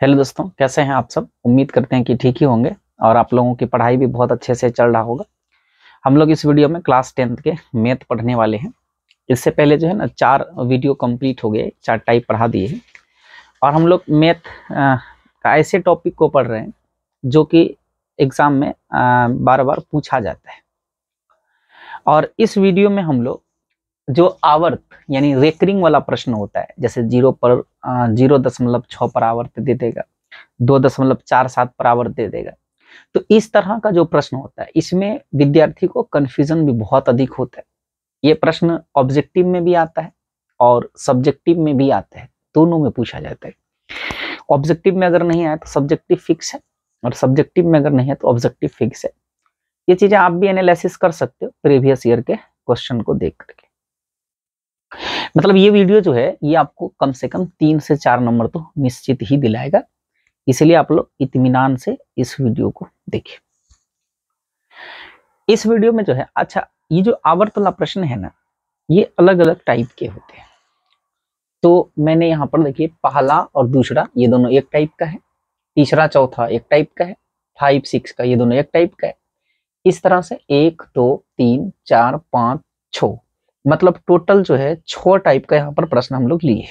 Hello दोस्तों, कैसे हैं आप सब। उम्मीद करते हैं कि ठीक ही होंगे और आप लोगों की पढ़ाई भी बहुत अच्छे से चल रहा होगा। हम लोग इस वीडियो में क्लास 10th के मैथ पढ़ने वाले हैं। इससे पहले जो है ना 4 वीडियो कंप्लीट हो गए, 4 टाइप पढ़ा दिए हैं और हम लोग मैथ का ऐसे टॉपिक को पढ़ रहे हैं जो कि एग्जाम में बार बार पूछा जाता है। और इस वीडियो में हम लोग जो आवर्त यानी रेकरिंग वाला प्रश्न होता है, जैसे 0.6 पर आवर्त दे देगा, 2.47 पर आवर्त दे देगा, तो इस तरह का जो प्रश्न होता है इसमें विद्यार्थी को कंफ्यूजन भी बहुत अधिक होता है। ये प्रश्न ऑब्जेक्टिव में भी आता है और सब्जेक्टिव में भी आता है, दोनों में पूछा जाता है। ऑब्जेक्टिव में अगर नहीं आया तो सब्जेक्टिव फिक्स है और सब्जेक्टिव में अगर नहीं है तो ऑब्जेक्टिव फिक्स है। ये चीजें आप भी एनालिसिस कर सकते हो प्रीवियस ईयर के क्वेश्चन को देख करके। मतलब ये वीडियो जो है ये आपको कम से कम 3 से 4 नंबर तो निश्चित ही दिलाएगा, इसलिए आप लोग इत्मीनान से इस वीडियो को देखिए। इस वीडियो में जो है, अच्छा, ये जो आवर्त वाला प्रश्न है ना, ये अलग अलग टाइप के होते हैं। तो मैंने यहाँ पर देखिए पहला और दूसरा ये दोनों एक टाइप का है, तीसरा चौथा एक टाइप का है, 5 6 का ये दोनों एक टाइप का है। इस तरह से 1 2 3 4 5 6 मतलब टोटल जो है 6 टाइप का यहाँ पर प्रश्न हम लोग लिए हैं।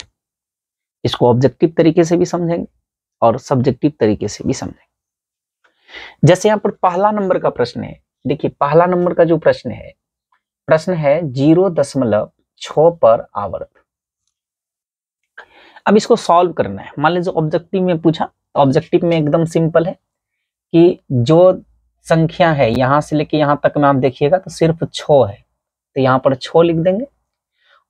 इसको ऑब्जेक्टिव तरीके से भी समझेंगे और सब्जेक्टिव तरीके से भी समझेंगे। जैसे यहाँ पर पहला नंबर का प्रश्न है, देखिए पहला नंबर का जो प्रश्न है 0.6 पर आवर्त। अब इसको सॉल्व करना है। मान लीजिए ऑब्जेक्टिव में पूछा, ऑब्जेक्टिव में एकदम सिंपल है कि जो संख्या है यहां से लेके यहां तक में आप देखिएगा तो सिर्फ 6 है, तो यहाँ पर 6 लिख देंगे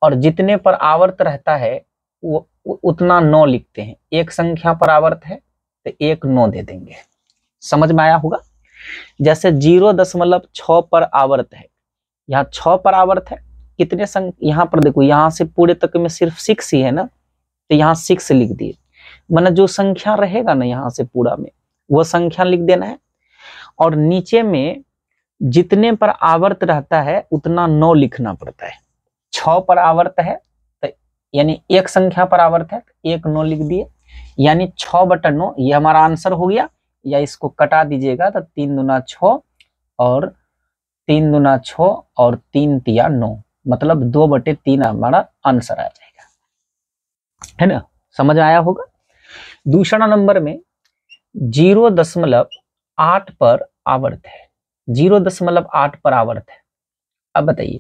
और जितने पर आवर्त रहता है वो उतना 9 लिखते हैं। एक संख्या पर आवर्त है तो 1 9 दे देंगे। समझ में आया होगा। जैसे 0.6 पर आवर्त है, यहाँ 6 पर आवर्त है, कितने यहाँ पर देखो, यहाँ से पूरे तक में सिर्फ 6 ही है ना, तो यहाँ 6 लिख दिए। मतलब जो संख्या रहेगा ना यहाँ से पूरा में वो संख्या लिख देना है और नीचे में जितने पर आवर्त रहता है उतना 9 लिखना पड़ता है। 6 पर आवर्त है तो यानी एक संख्या पर आवर्त है तो 1 9 लिख दिए, यानी 6/9 ये हमारा आंसर हो गया। या इसको कटा दीजिएगा तो 3 दूना 6 और 3 दूना 6 और 3 तिया 9, मतलब 2/3 हमारा आंसर आ जाएगा, है ना। समझ आया होगा। दूसरा नंबर में 0.8 पर आवर्त है, 0.8 पर आवर्त है। अब बताइए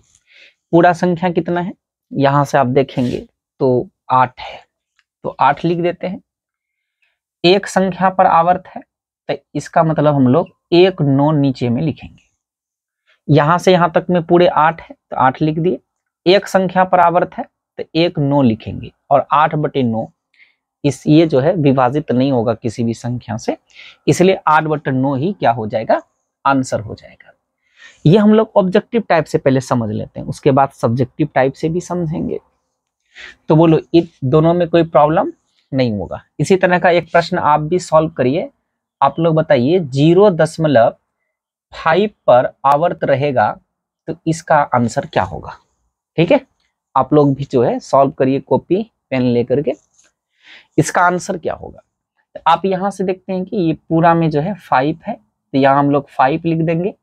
पूरा संख्या कितना है, यहां से आप देखेंगे तो 8 है, तो 8 लिख देते हैं। एक संख्या पर आवर्त है तो इसका मतलब हम लोग 1 9 नीचे में लिखेंगे। यहां से यहां तक में पूरे 8 है तो 8 लिख दिए। एक संख्या पर आवर्त है तो 1 9 लिखेंगे और 8/9 इस ये जो है विभाजित नहीं होगा किसी भी संख्या से, इसलिए 8/9 ही क्या हो जाएगा, आंसर हो जाएगा। ये हम लोग ऑब्जेक्टिव टाइप से पहले समझ लेते हैं, उसके बाद सब्जेक्टिव टाइप से भी समझेंगे। तो बोलो इन दोनों में कोई प्रॉब्लम नहीं होगा। इसी तरह का एक प्रश्न आप भी सॉल्व करिए। आप लोग बताइए 0.5 पर आवर्त रहेगा तो इसका आंसर क्या होगा। ठीक है, आप लोग भी जो है सॉल्व करिए कॉपी पेन लेकर के। इसका आंसर क्या होगा, तो आप यहां से देखते हैं कि ये पूरा में जो है 5 है, तो यहाँ हम लोग 5 लिख देंगे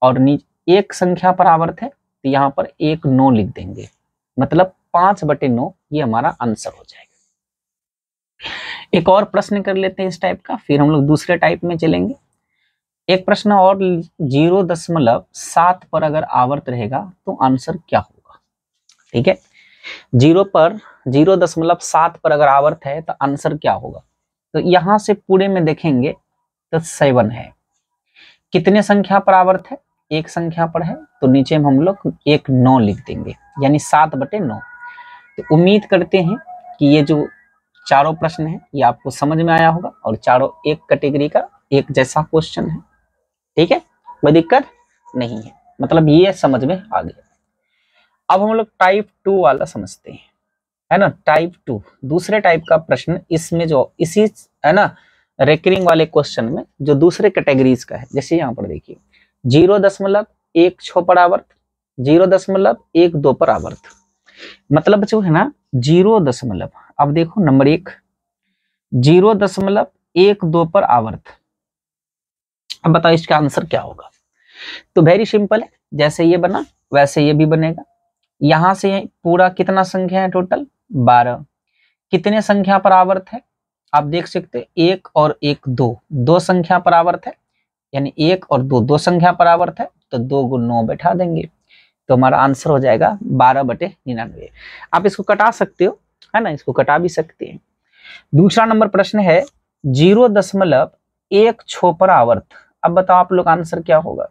और नीचे एक संख्या पर आवर्त है तो यहाँ पर 1 9 लिख देंगे, मतलब 5/9 ये हमारा आंसर हो जाएगा। एक और प्रश्न कर लेते हैं इस टाइप का, फिर हम लोग दूसरे टाइप में चलेंगे। एक प्रश्न और 0.7 पर अगर आवर्त रहेगा तो आंसर क्या होगा। ठीक है, 0.7 पर अगर आवर्त है तो आंसर क्या होगा। तो यहां से पूरे में देखेंगे तो 7 है। कितने संख्या पर आवर्त है, एक संख्या पर है, तो नीचे में हम लोग 1 9 लिख देंगे, यानी 7/9। तो उम्मीद करते हैं कि ये जो चारों प्रश्न है ये आपको समझ में आया होगा और चारों एक कैटेगरी का एक जैसा क्वेश्चन है। ठीक है, कोई दिक्कत नहीं है, मतलब ये समझ में आ गया। अब हम लोग टाइप 2 वाला समझते हैं, है ना। टाइप 2 दूसरे टाइप का प्रश्न, इसमें जो इसी है ना रेकरिंग वाले क्वेश्चन में जो दूसरे कैटेगरीज का है, जैसे यहाँ पर देखिए 0.16 पर आवर्त, 0.12 पर आवर्त, मतलब जो है ना 0 दशमलव, अब देखो नंबर 1 0.16 1 2 पर आवर्त। अब बताओ इसका आंसर क्या होगा। तो वेरी सिंपल है, जैसे ये बना वैसे ये भी बनेगा। यहां से पूरा कितना संख्या है टोटल 12। कितने संख्या पर आवर्त है आप देख सकते हैं, 1 और 1 2, 2 संख्या पर आवर्त है, यानी 1 और 2, 2 संख्या पर आवर्त है, तो 2 × 9 बैठा देंगे, तो हमारा आंसर हो जाएगा 12/99। आप इसको कटा सकते हो, है ना, इसको कटा भी सकते हैं। दूसरा नंबर प्रश्न है 0.1 पर आवर्त। अब बताओ आप लोग आंसर क्या होगा।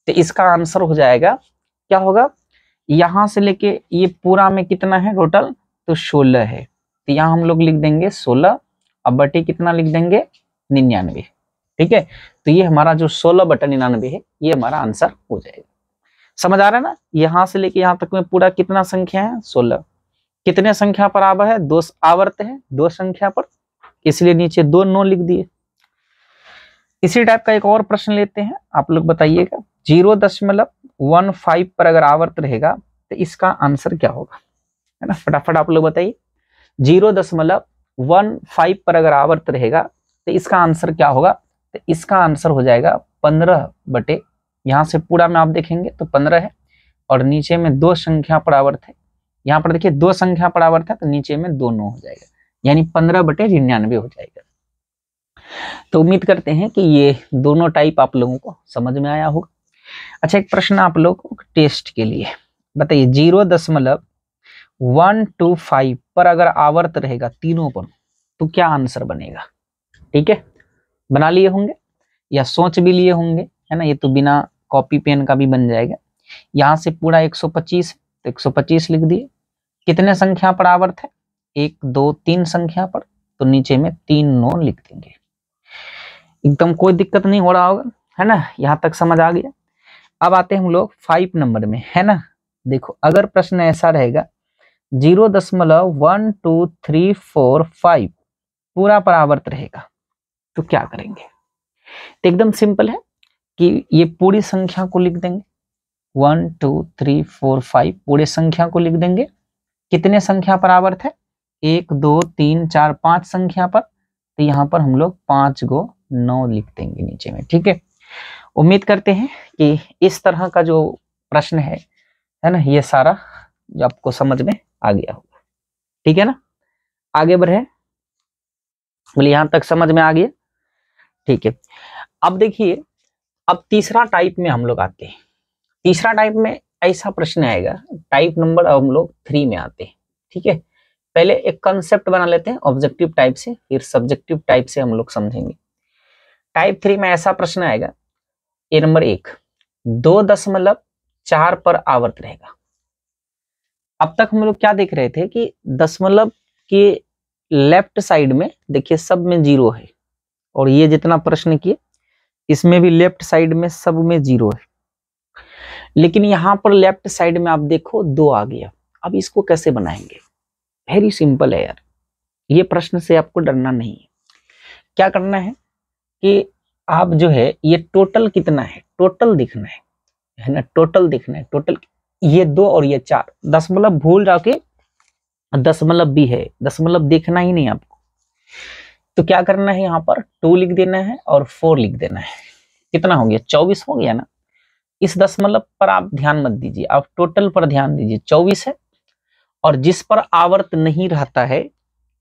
तो इसका आंसर हो जाएगा, क्या होगा, यहां से लेके ये पूरा में कितना है टोटल, तो 16 है, तो यहाँ हम लोग लिख देंगे 16, अब बटे कितना लिख देंगे 99। ठीक है, तो ये हमारा जो 16/99 है ये हमारा आंसर हो जाएगा। समझ आ रहा है ना, यहां से लेके यहां तक में पूरा कितना संख्या है 16। कितने संख्या पर आवर्त है, 2 आवर्त है 2 संख्या पर, इसलिए नीचे 2 9 लिख दिए। इसी टाइप का एक और प्रश्न लेते हैं, आप लोग बताइएगा। 0.15 पर अगर आवर्त रहेगा तो इसका आंसर क्या होगा, है ना, फटाफट आप लोग बताइए। 0.15 पर अगर आवर्त रहेगा तो इसका आंसर क्या होगा। तो इसका आंसर हो जाएगा 15 बटे, यहां से पूरा में आप देखेंगे तो 15 है, और नीचे में 2 संख्या पर आवर्त है, यहाँ पर देखिए 2 संख्या पर आवर्त है, तो नीचे में 2 9 हो जाएगा, यानी 15/99 हो जाएगा। तो उम्मीद करते हैं कि ये दोनों टाइप आप लोगों को समझ में आया होगा। अच्छा, एक प्रश्न आप लोगों को टेस्ट के लिए बताइए, 0.125 पर अगर आवर्त रहेगा तीनों पर, तो क्या आंसर बनेगा। ठीक है, बना लिए होंगे या सोच भी लिए होंगे, है ना, ये तो बिना कॉपी पेन का भी बन जाएगा। यहां से पूरा 125 है, तो 125 लिख दिए। कितने संख्या पर आवर्त है, 1 2 3 संख्या पर, तो नीचे में 3 9 लिख देंगे। एकदम कोई दिक्कत नहीं हो रहा होगा, है ना, यहां तक समझ आ गया। अब आते हैं हम लोग 5 नंबर में, है ना। देखो अगर प्रश्न ऐसा रहेगा 0.1234 पूरा पर आवर्त रहेगा, तो क्या करेंगे। तो एकदम सिंपल है कि ये पूरी संख्या को लिख देंगे, 1 2 3 4 5 पूरे संख्या को लिख देंगे। कितने संख्या पर आवर्त है, 1 2 3 4 5 संख्या पर, तो यहाँ पर हम लोग 5 × 9 लिख देंगे नीचे में। ठीक है, उम्मीद करते हैं कि इस तरह का जो प्रश्न है ना, ये सारा जो आपको समझ में आ गया होगा। ठीक है ना, आगे बढ़े, बोले यहां तक समझ में आ गया। ठीक है, अब देखिए, अब तीसरा टाइप में हम लोग आते हैं। तीसरा टाइप में ऐसा प्रश्न आएगा, टाइप नंबर हम लोग 3 में आते हैं। ठीक है, पहले एक कंसेप्ट बना लेते हैं ऑब्जेक्टिव टाइप से, फिर सब्जेक्टिव टाइप से हम लोग समझेंगे। टाइप 3 में ऐसा प्रश्न आएगा, ए नंबर 1 2.4 पर आवर्त रहेगा। अब तक हम लोग क्या देख रहे थे कि दशमलव के लेफ्ट साइड में देखिए सब में 0 है, और ये जितना प्रश्न किए इसमें भी लेफ्ट साइड में सब में 0 है, लेकिन यहां पर लेफ्ट साइड में आप देखो 2 आ गया। अब इसको कैसे बनाएंगे, वेरी सिंपल है यार, ये प्रश्न से आपको डरना नहीं है। क्या करना है कि आप जो है ये टोटल कितना है, टोटल दिखना है ना, टोटल दिखना है, टोटल ये 2 और ये 4, दशमलव भूल जाके दशमलव भी है, दशमलव देखना ही नहीं आपको। तो क्या करना है, यहाँ पर 2 लिख देना है और 4 लिख देना है। कितना हो गया, 24 हो गया ना। इस दशमलव पर आप ध्यान मत दीजिए, आप टोटल पर ध्यान दीजिए, 24 है, और जिस पर आवर्त नहीं रहता है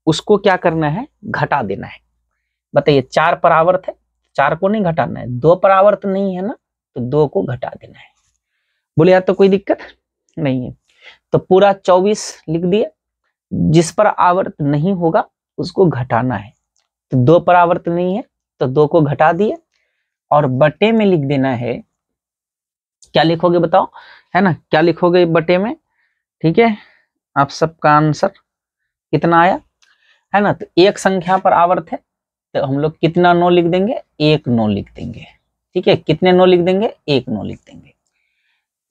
उसको क्या करना है, घटा देना है। बताइए 4 पर आवर्त है, 4 को नहीं घटाना है, 2 पर आवर्त नहीं है ना, तो 2 को घटा देना है। बोले यार तो कोई दिक्कत नहीं है, तो पूरा 24 लिख दिए, जिस पर आवर्त नहीं होगा उसको घटाना है। तो 2 पर आवर्त नहीं है तो 2 को घटा दिए, और बटे में लिख देना है। क्या लिखोगे बताओ, है ना, क्या लिखोगे बटे में। ठीक है, आप सबका आंसर कितना आया, है ना। तो एक संख्या पर आवर्त है तो हम लोग कितना 9 लिख देंगे, 1 9 लिख देंगे। ठीक है, कितने 9 लिख देंगे, 1 9 लिख देंगे।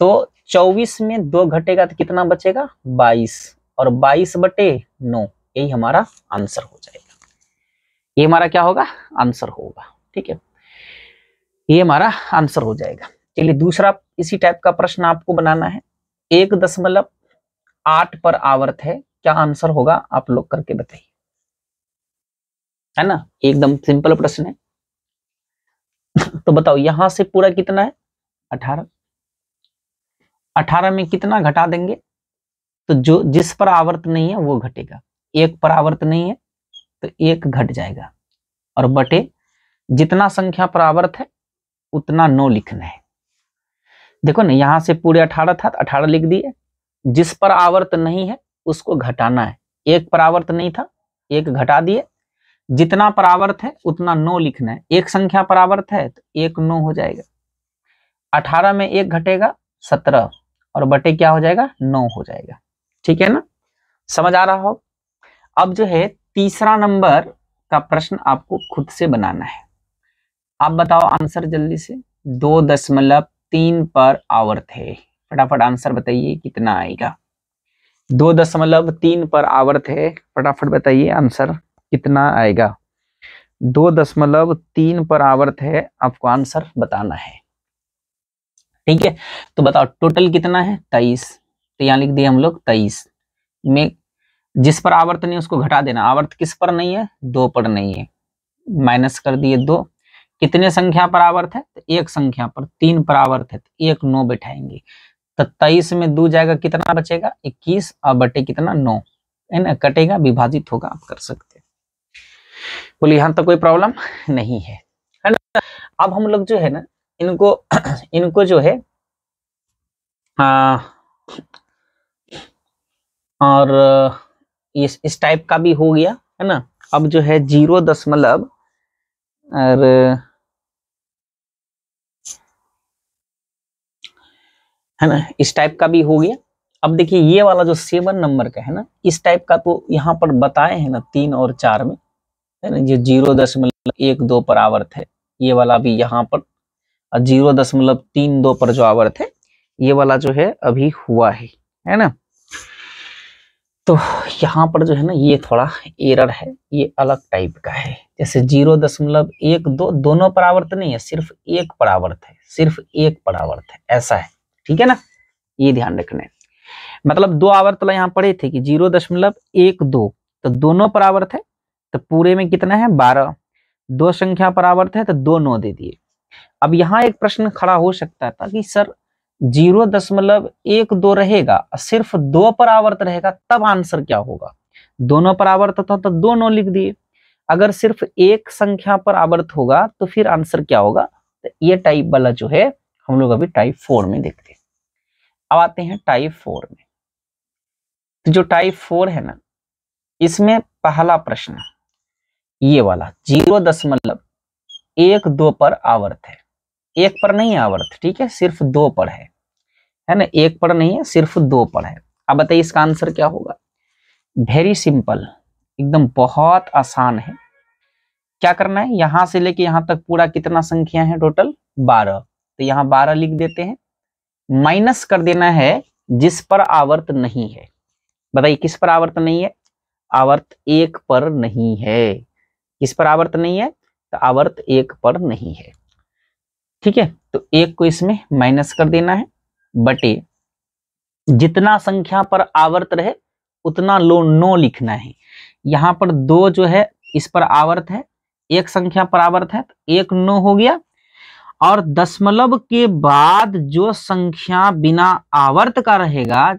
तो 24 में 2 घटेगा तो कितना बचेगा, 22, और 22/9 यही हमारा आंसर हो जाएगा। ये हमारा क्या होगा, आंसर होगा। ठीक है, ये हमारा आंसर हो जाएगा। चलिए दूसरा इसी टाइप का प्रश्न आपको बनाना है, 1.8 पर आवर्त है, क्या आंसर होगा आप लोग करके बताइए। है ना, एकदम सिंपल प्रश्न है। तो बताओ यहां से पूरा कितना है 18, 18 में कितना घटा देंगे, तो जो जिस पर आवर्त नहीं है वो घटेगा, एक पर आवर्त नहीं है तो एक घट जाएगा, और बटे जितना संख्या पर आवर्त है उतना 9 लिखना है। देखो ना यहां से पूरे 18 था तो 18 लिख दिए, जिस पर आवर्त नहीं है उसको घटाना है, एक पर आवर्त नहीं था एक घटा दिए, जितना पर आवर्त है उतना 9 लिखना है, एक संख्या पर आवर्त है तो एक 9 हो जाएगा, 18 में एक घटेगा 17 और बटे क्या हो जाएगा 9 हो जाएगा। ठीक है ना, समझ आ रहा हो। अब जो है तीसरा नंबर का प्रश्न आपको खुद से बनाना है। आप बताओ आंसर जल्दी से। 2.3 पर आवर्त है, फटाफट आंसर बताइए कितना आएगा। 2.3 पर आवर्त है, फटाफट बताइए आंसर कितना आएगा। 2.3 पर आवर्त है, आपको आंसर बताना है। ठीक है, तो बताओ टोटल कितना है 23, तो यहाँ लिख दिए हम लोग 23 में जिस पर आवर्त नहीं उसको घटा देना, आवर्त किस पर नहीं है 2 पर नहीं है, माइनस कर दिए 2, कितने संख्या पर आवर्त है तो एक संख्या पर, 3 पर आवर्त है तो एक 9 बैठाएंगे, तो 23 में 2 जाएगा कितना बचेगा 21 और बटे कितना 9 है ना, कटेगा विभाजित होगा, आप कर सकते हैं। बोलिए यहां तक कोई प्रॉब्लम नहीं है, है ना। अब हम लोग जो है ना इनको इनको जो है और इस टाइप का भी हो गया है ना। अब जो है 0 दशमलव और है ना इस टाइप का भी हो गया। अब देखिए ये वाला जो 7 नंबर का है ना, इस टाइप का तो यहाँ पर बताए हैं ना 3 और 4 में, है ना, जो 0.12 पर आवर्त है ये वाला भी यहाँ पर, और 0.32 पर जो आवर्त है ये वाला जो है अभी हुआ है ना। तो यहाँ पर जो है ना ये थोड़ा एरर है, ये अलग टाइप का है। जैसे 0.12 दोनों पर आवर्त नहीं है, सिर्फ एक पर आवर्त है, सिर्फ एक पर आवर्त है, ऐसा है। ठीक है ना, ये ध्यान रखना है। मतलब 2 आवर्त यहाँ पढ़े थे कि 0.12 तो दोनों पर आवर्त है, तो पूरे में कितना है 12, 2 संख्या पर आवर्त है तो 2 9 दे दिए। अब यहाँ एक प्रश्न खड़ा हो सकता था कि सर 0.12 रहेगा, सिर्फ 2 पर आवर्त रहेगा तब आंसर क्या होगा। दोनों पर आवर्त था तो 2 9 लिख दिए, अगर सिर्फ एक संख्या पर आवर्त होगा तो फिर आंसर क्या होगा। तो ये टाइप वाला जो है हम लोग अभी टाइप 4 में देखते हैं। अब आते हैं टाइप 4 में। तो जो टाइप 4 है ना, इसमें पहला प्रश्न ये वाला 0.12 पर आवर्त है, एक पर नहीं आवर्त, ठीक है, सिर्फ 2 पर है ना, एक पर नहीं है सिर्फ 2 पर है। अब बताइए इसका आंसर क्या होगा। वेरी सिंपल, एकदम बहुत आसान है। क्या करना है, यहां से लेके यहां तक पूरा कितना संख्या है टोटल 12, तो यहाँ 12 लिख देते हैं, माइनस कर देना है जिस पर आवर्त नहीं है। बताइए किस पर आवर्त नहीं है, आवर्त 1 पर नहीं है, किस पर आवर्त नहीं है तो आवर्त 1 पर नहीं है। ठीक है, तो 1 को इसमें माइनस कर देना है, बटे जितना संख्या पर आवर्त रहे उतना 9 लिखना है। यहां पर 2 जो है इस पर आवर्त है, एक संख्या पर आवर्त है तो 1 9 हो गया, और दशमलव के बाद जो संख्या बिना आवर्त का रहेगा,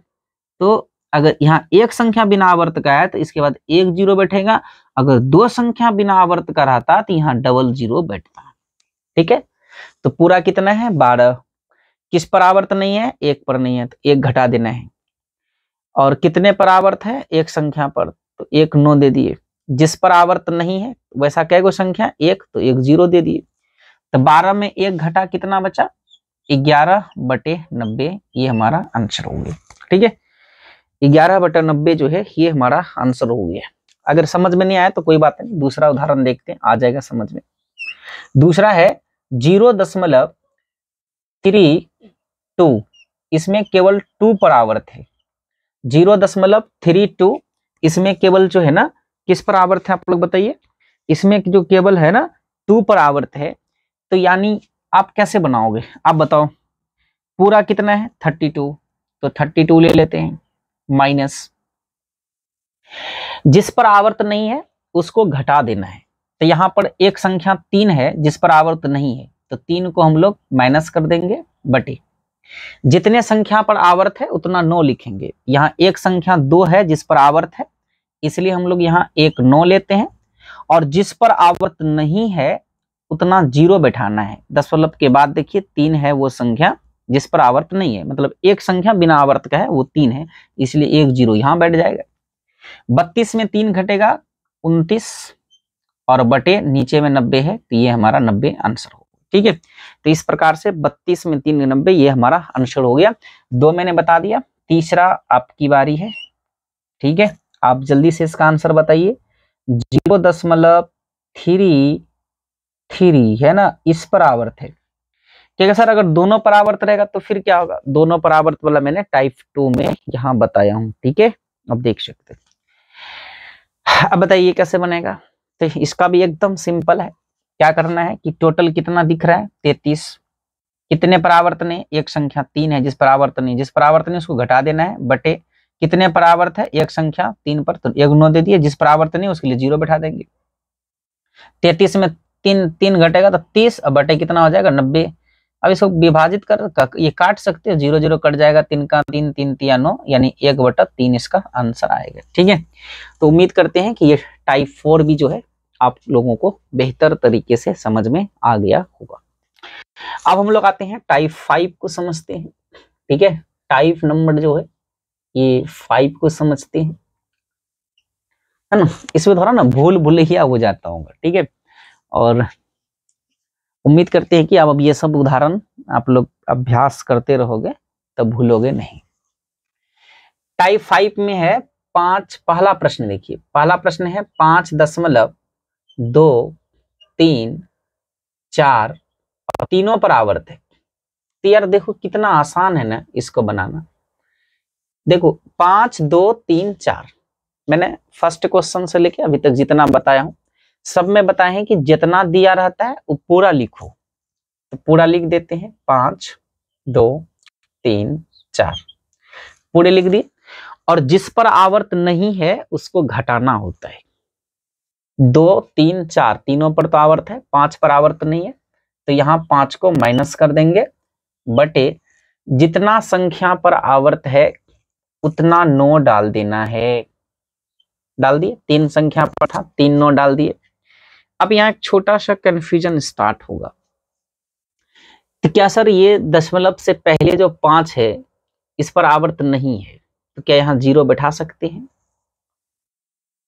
तो अगर यहाँ एक संख्या बिना आवर्त का है तो इसके बाद 1 0 बैठेगा, अगर 2 संख्या बिना आवर्त का रहता तो यहाँ 00 बैठता। ठीक है, तो पूरा कितना है 12, किस पर आवर्त नहीं है 1 पर नहीं है तो 1 घटा देना है, और कितने पर आवर्त है एक संख्या पर तो 1 9 दे दिए, जिस पर आवर्त नहीं है वैसा कैगो संख्या 1 तो 1 0 दे दिए। तो 12 में 1 घटा कितना बचा 11/90, ये हमारा आंसर हो गया। ठीक है, 11/90 जो है ये हमारा आंसर हो गया। अगर समझ में नहीं आया तो कोई बात नहीं, दूसरा उदाहरण देखते हैं, आ जाएगा समझ में। दूसरा है 0.32, इसमें केवल 2 पर आवर्त है। 0.32 इसमें केवल जो है ना किस पर आवर्त है आप लोग बताइए, इसमें जो केवल है ना 2 पर आवर्त है, तो यानी आप कैसे बनाओगे आप बताओ। पूरा कितना है 32, तो 32 ले लेते हैं, माइनस जिस पर आवर्त नहीं है उसको घटा देना है, तो यहाँ पर एक संख्या 3 है जिस पर आवर्त नहीं है, तो 3 को हम लोग माइनस कर देंगे, बटे जितने संख्या पर आवर्त है उतना 9 लिखेंगे। यहाँ एक संख्या 2 है जिस पर आवर्त है, इसलिए हम लोग यहाँ एक 9 लेते हैं, और जिस पर आवर्त नहीं है उतना 0 बैठाना है। दशमलव के बाद देखिए 3 है वो संख्या जिस पर आवर्त नहीं है, मतलब एक संख्या बिना आवर्त का है वो 3 है, इसलिए एक 0 यहाँ बैठ जाएगा। 32 में 3 घटेगा 29, और बटे नीचे में 90 है, तो ये हमारा 90 आंसर होगा। ठीक है, तो इस प्रकार से 32 में 3 90 ये हमारा आंसर हो गया। 2 मैंने बता दिया, तीसरा आपकी बारी है। ठीक है, आप जल्दी से इसका आंसर बताइए। 0.33 है ना, इस पर आवर्त है। ठीक है सर, अगर दोनों पर आवर्त रहेगा तो फिर क्या होगा? दोनों पर आवर्त वाला मैंने टाइप 2 में यहां बताया हूं। ठीक है, अब देख सकते हैं। अब बताइए कैसे बनेगा? तो इसका भी एकदम सिंपल है। क्या करना है कि टोटल कितना दिख रहा है? 33। कितने पर आवर्त नहीं? एक संख्या 3 है जिस पर आवर्त नहीं, जिस पर आवर्त नहीं उसको घटा देना है, बटे कितने पर आवर्त है? एक संख्या 3 पर, तो एक 9 दे दिए। जिस पर आवर्त नहीं उसके लिए 0 बैठा देंगे। 33 में 3 घटेगा तो 30, बटे कितना हो जाएगा? 90। अब इसको विभाजित कर ये काट सकते हो, 0 0 कट जाएगा, 3 का 3, 3 3 9, यानी 1/3 इसका आंसर आएगा। ठीक है, तो उम्मीद करते हैं कि ये टाइप 4 भी जो है आप लोगों को बेहतर तरीके से समझ में आ गया होगा। अब हम लोग आते हैं टाइप 5 को समझते हैं। ठीक है, टाइप नंबर जो है ये 5 को समझते हैं, है ना। इसमें थोड़ा ना भूल भुलैया हो जाता होगा। ठीक है, और उम्मीद करते हैं कि अब ये सब उदाहरण आप लोग अभ्यास करते रहोगे तब भूलोगे नहीं। टाइप 5 में है 5। पहला प्रश्न देखिए, पहला प्रश्न है 5.234 और तीनों पर आवर्त है। तो यार देखो कितना आसान है ना इसको बनाना। देखो 5 2 3 4, मैंने फर्स्ट क्वेश्चन से लेके अभी तक जितना बताया हूं सब में बताए हैं कि जितना दिया रहता है वो पूरा लिखो, तो पूरा लिख देते हैं। 5 2 3 4 पूरे लिख दिए, और जिस पर आवर्त नहीं है उसको घटाना होता है। 2 3 4 तीनों पर तो आवर्त है, 5 पर आवर्त नहीं है, तो यहाँ 5 को माइनस कर देंगे, बटे जितना संख्या पर आवर्त है उतना 9 डाल देना है। डाल दिए, 3 संख्या पर था, 3 9 डाल दिए। अब यहाँ एक छोटा सा कंफ्यूजन स्टार्ट होगा, तो क्या सर ये दशमलव से पहले जो 5 है इस पर आवर्त नहीं है, तो क्या यहाँ 0 बैठा सकते हैं?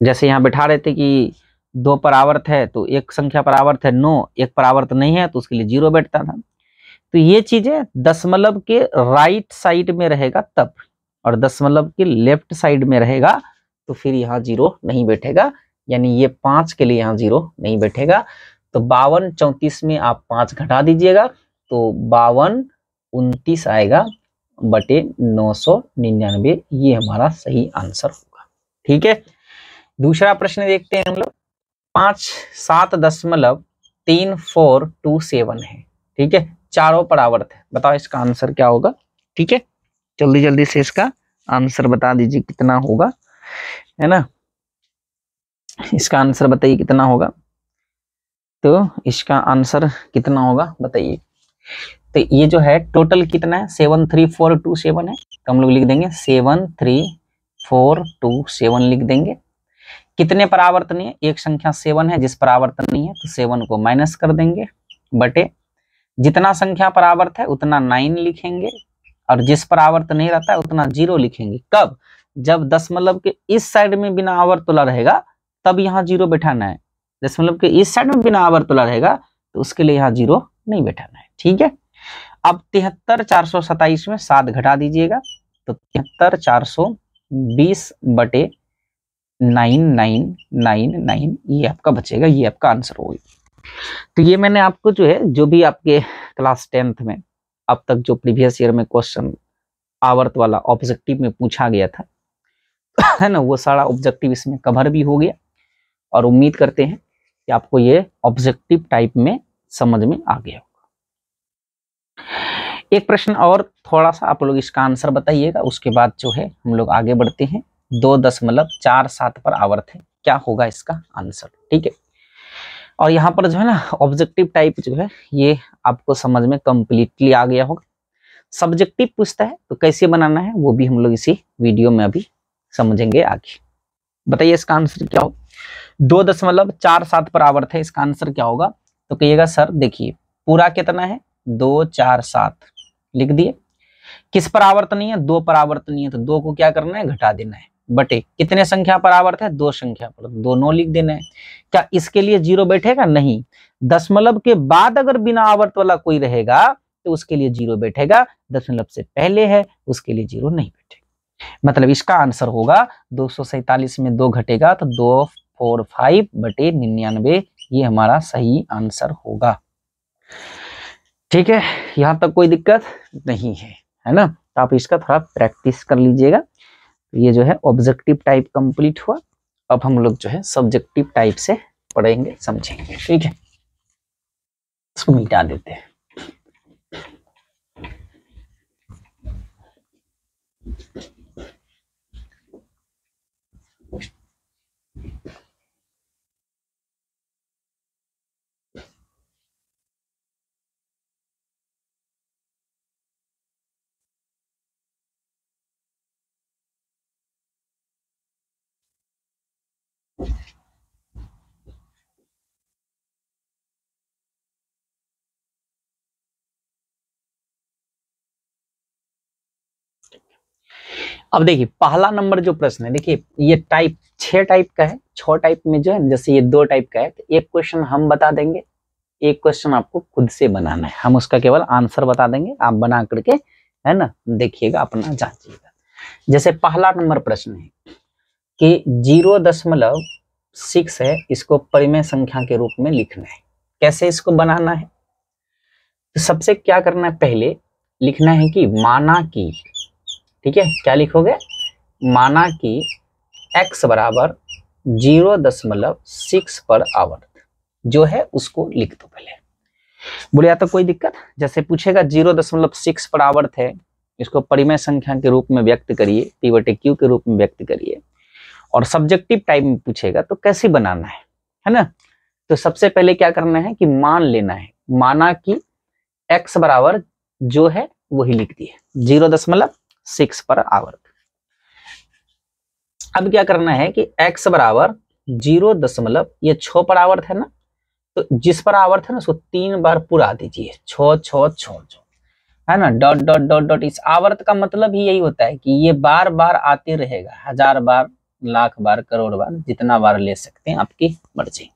जैसे यहाँ बैठा रहे थे कि 2 पर आवर्त है तो एक संख्या पर आवर्त है 9, एक पर आवर्त नहीं है तो उसके लिए 0 बैठता था। तो ये चीजें दशमलव के राइट साइड में रहेगा तब, और दशमलव के लेफ्ट साइड में रहेगा तो फिर यहाँ 0 नहीं बैठेगा, यानी ये 5 के लिए यहाँ 0 नहीं बैठेगा। तो 52 34 में आप 5 घटा दीजिएगा, तो 52 29 आएगा, बटे 999, ये हमारा सही आंसर होगा। ठीक है, दूसरा प्रश्न देखते हैं हम लोग। 5.73427 है। ठीक है, चारों पर आवर्त है, बताओ इसका आंसर क्या होगा? ठीक है, जल्दी जल्दी से इसका आंसर बता दीजिए कितना होगा, है ना। इसका आंसर बताइए कितना होगा, तो इसका आंसर कितना होगा बताइए। तो ये जो है टोटल कितना है? 73427 है, तो हम लोग लिख देंगे 73427 लिख देंगे। कितने पर आवर्त नहीं है? एक संख्या 7 है जिस पर आवर्त नहीं है, तो 7 को माइनस कर देंगे, बटे जितना संख्या पर आवर्त है उतना 9 लिखेंगे, और जिस पर आवर्त नहीं रहता है उतना 0 लिखेंगे। कब? जब दशमलव के इस साइड में बिना आवर्त तुला रहेगा तब यहाँ 0 बैठाना है। दशमलव के इस साइड में बिना आवर्त तुला रहेगा तो उसके लिए यहाँ 0 नहीं बैठाना है। ठीक है, अब 73 427 में 7 घटा दीजिएगा, तो 73 420 बटे 9999 ये आपका बचेगा, ये आपका आंसर होगा। तो ये मैंने आपको जो है जो भी आपके क्लास 10th में अब तक जो प्रीवियस ईयर में क्वेश्चन आवर्त वाला ऑब्जेक्टिव में पूछा गया था, है ना, वो सारा ऑब्जेक्टिव इसमें कवर भी हो गया, और उम्मीद करते हैं कि आपको ये ऑब्जेक्टिव टाइप में समझ में आ गया होगा। एक प्रश्न और थोड़ा सा आप लोग इसका आंसर बताइएगा, उसके बाद जो है हम लोग आगे बढ़ते हैं। 2.47 पर आवर्त है, क्या होगा इसका आंसर? ठीक है, और यहाँ पर जो है ना ऑब्जेक्टिव टाइप जो है ये आपको समझ में कंप्लीटली आ गया होगा। सब्जेक्टिव पूछता है तो कैसे बनाना है वो भी हम लोग इसी वीडियो में अभी समझेंगे आगे। बताइए इसका आंसर क्या होगा। 2.47 पर आवर्त है, इसका आंसर क्या होगा। तो कहिएगा सर देखिए पूरा कितना है 247 लिख दिए, किस पर आवर्त नहीं है 2 पर आवर्त नहीं है, तो 2 को क्या करना है घटा देना है, बटे कितने संख्या पर आवर्त है 2 संख्या पर, 2 9 लिख देना है। क्या इसके लिए 0 बैठेगा, नहीं। दशमलव के बाद अगर बिना आवर्त वाला कोई रहेगा तो उसके लिए 0 बैठेगा, दशमलव से पहले है उसके लिए 0 नहीं बैठेगा। मतलब इसका आंसर होगा 247 में 2 घटेगा तो 245 बटे 99, ये हमारा सही आंसर होगा। ठीक है, यहां तक कोई दिक्कत नहीं है ना। तो आप इसका थोड़ा प्रैक्टिस कर लीजिएगा। ये जो है ऑब्जेक्टिव टाइप कंप्लीट हुआ। अब हम लोग जो है सब्जेक्टिव टाइप से पढ़ेंगे समझेंगे। ठीक है, इसको मिटा देते हैं। अब देखिए पहला नंबर जो प्रश्न है, देखिए ये टाइप 6 टाइप का है। 6 टाइप में जो है जैसे ये 2 टाइप का है, तो एक क्वेश्चन हम बता देंगे, एक क्वेश्चन आपको खुद से बनाना है। हम उसका केवल आंसर बता देंगे, आप बना करके है ना देखिएगा, अपना जांचिएगा। जैसे पहला नंबर प्रश्न है कि 0.6 है, इसको परिमेय संख्या के रूप में लिखना है। कैसे इसको बनाना है, तो सबसे क्या करना है, पहले लिखना है कि माना कि, ठीक है क्या लिखोगे, माना कि x बराबर 0.6 पर आवर्त जो है उसको लिख दो पहले। बोले तो कोई दिक्कत, जैसे पूछेगा 0.6 पर आवर्त है, इसको परिमेय संख्या के रूप में व्यक्त करिए, p बटे q के रूप में व्यक्त करिए। और सब्जेक्टिव टाइप में पूछेगा तो कैसे बनाना है ना। तो सबसे पहले क्या करना है कि मान लेना है, माना कि x बराबर जो है वही लिख दिए 0.6 पर आवर्त। अब क्या करना है कि x बराबर 0. ये 6 पर आवर्त है ना, तो जिस पर आवर्त है ना उसको 3 बार पूरा दीजिए, 6 6 6 6 है ना, डॉट डॉट डॉट डॉट। इस आवर्त का मतलब ही यही होता है कि ये बार बार आते रहेगा, 1000 बार, लाख बार, करोड़ बार, जितना बार ले सकते हैं आपकी मर्जी।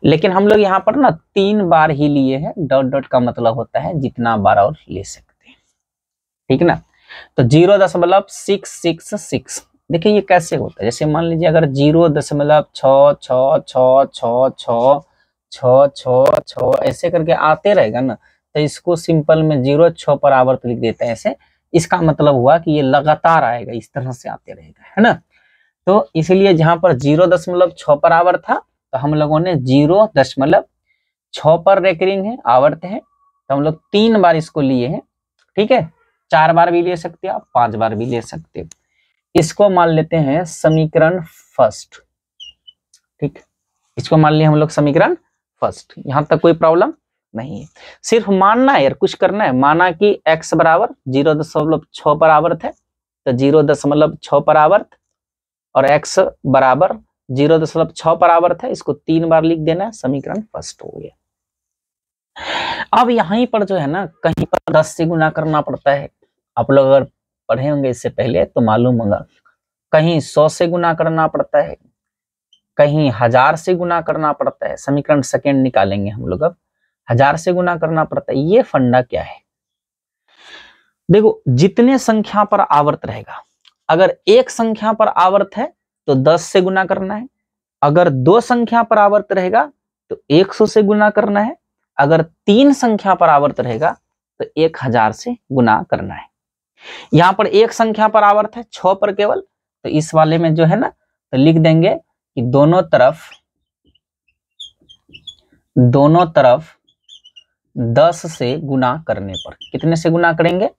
लेकिन हम लोग यहाँ पर ना 3 बार ही लिए हैं, डॉट डॉट का मतलब होता है जितना बार और ले सकते हैं, ठीक ना। तो 0.666, देखिए ये कैसे होता है, जैसे मान लीजिए अगर 0.6666666 ऐसे करके आते रहेगा ना, तो इसको सिंपल में 0 6 पर आवर्त लिख देते हैं ऐसे। इसका मतलब हुआ कि ये लगातार आएगा, इस तरह से आते रहेगा, है ना। तो इसलिए जहां पर 0.6 पर आवर्त था तो हम लोगों ने 0.6 पर रेकरिंग है, आवर्त है, तो हम लोग 3 बार इसको लिए हैं, ठीक है। 4 बार भी ले सकते हो आप, 5 बार भी ले सकते हो। इसको मान लेते हैं समीकरण फर्स्ट, ठीक, इसको मान लिया हम लोग समीकरण फर्स्ट। यहां तक कोई प्रॉब्लम नहीं है, सिर्फ मानना है यार, कुछ करना है। माना कि x बराबर 0.6 पर आवर्त है, तो 0.6 पर आवर्त, और x बराबर 0.6 पर आवर्त है, इसको 3 बार लिख देना है, समीकरण फर्स्ट हो गया। अब यहीं पर जो है ना कहीं पर 10 से गुना करना पड़ता है, आप लोग अगर पढ़े होंगे इससे पहले तो मालूम होगा, कहीं 100 से गुना करना पड़ता है, कहीं 1000 से गुना करना पड़ता है। समीकरण सेकंड निकालेंगे हम लोग, अब 1000 से गुना करना पड़ता है। ये फंडा क्या है, देखो जितने संख्या पर आवर्त रहेगा, अगर एक संख्या पर आवर्त है तो 10 से गुना करना है, अगर 2 संख्या पर आवर्त रहेगा तो 100 से गुना करना है, अगर 3 संख्या पर आवर्त रहेगा तो 1000 से गुना करना है। यहां पर एक संख्या पर आवर्त है 6 पर केवल, तो इस वाले में जो है ना तो लिख देंगे कि दोनों तरफ 10 से गुना करने पर, कितने से गुना करेंगे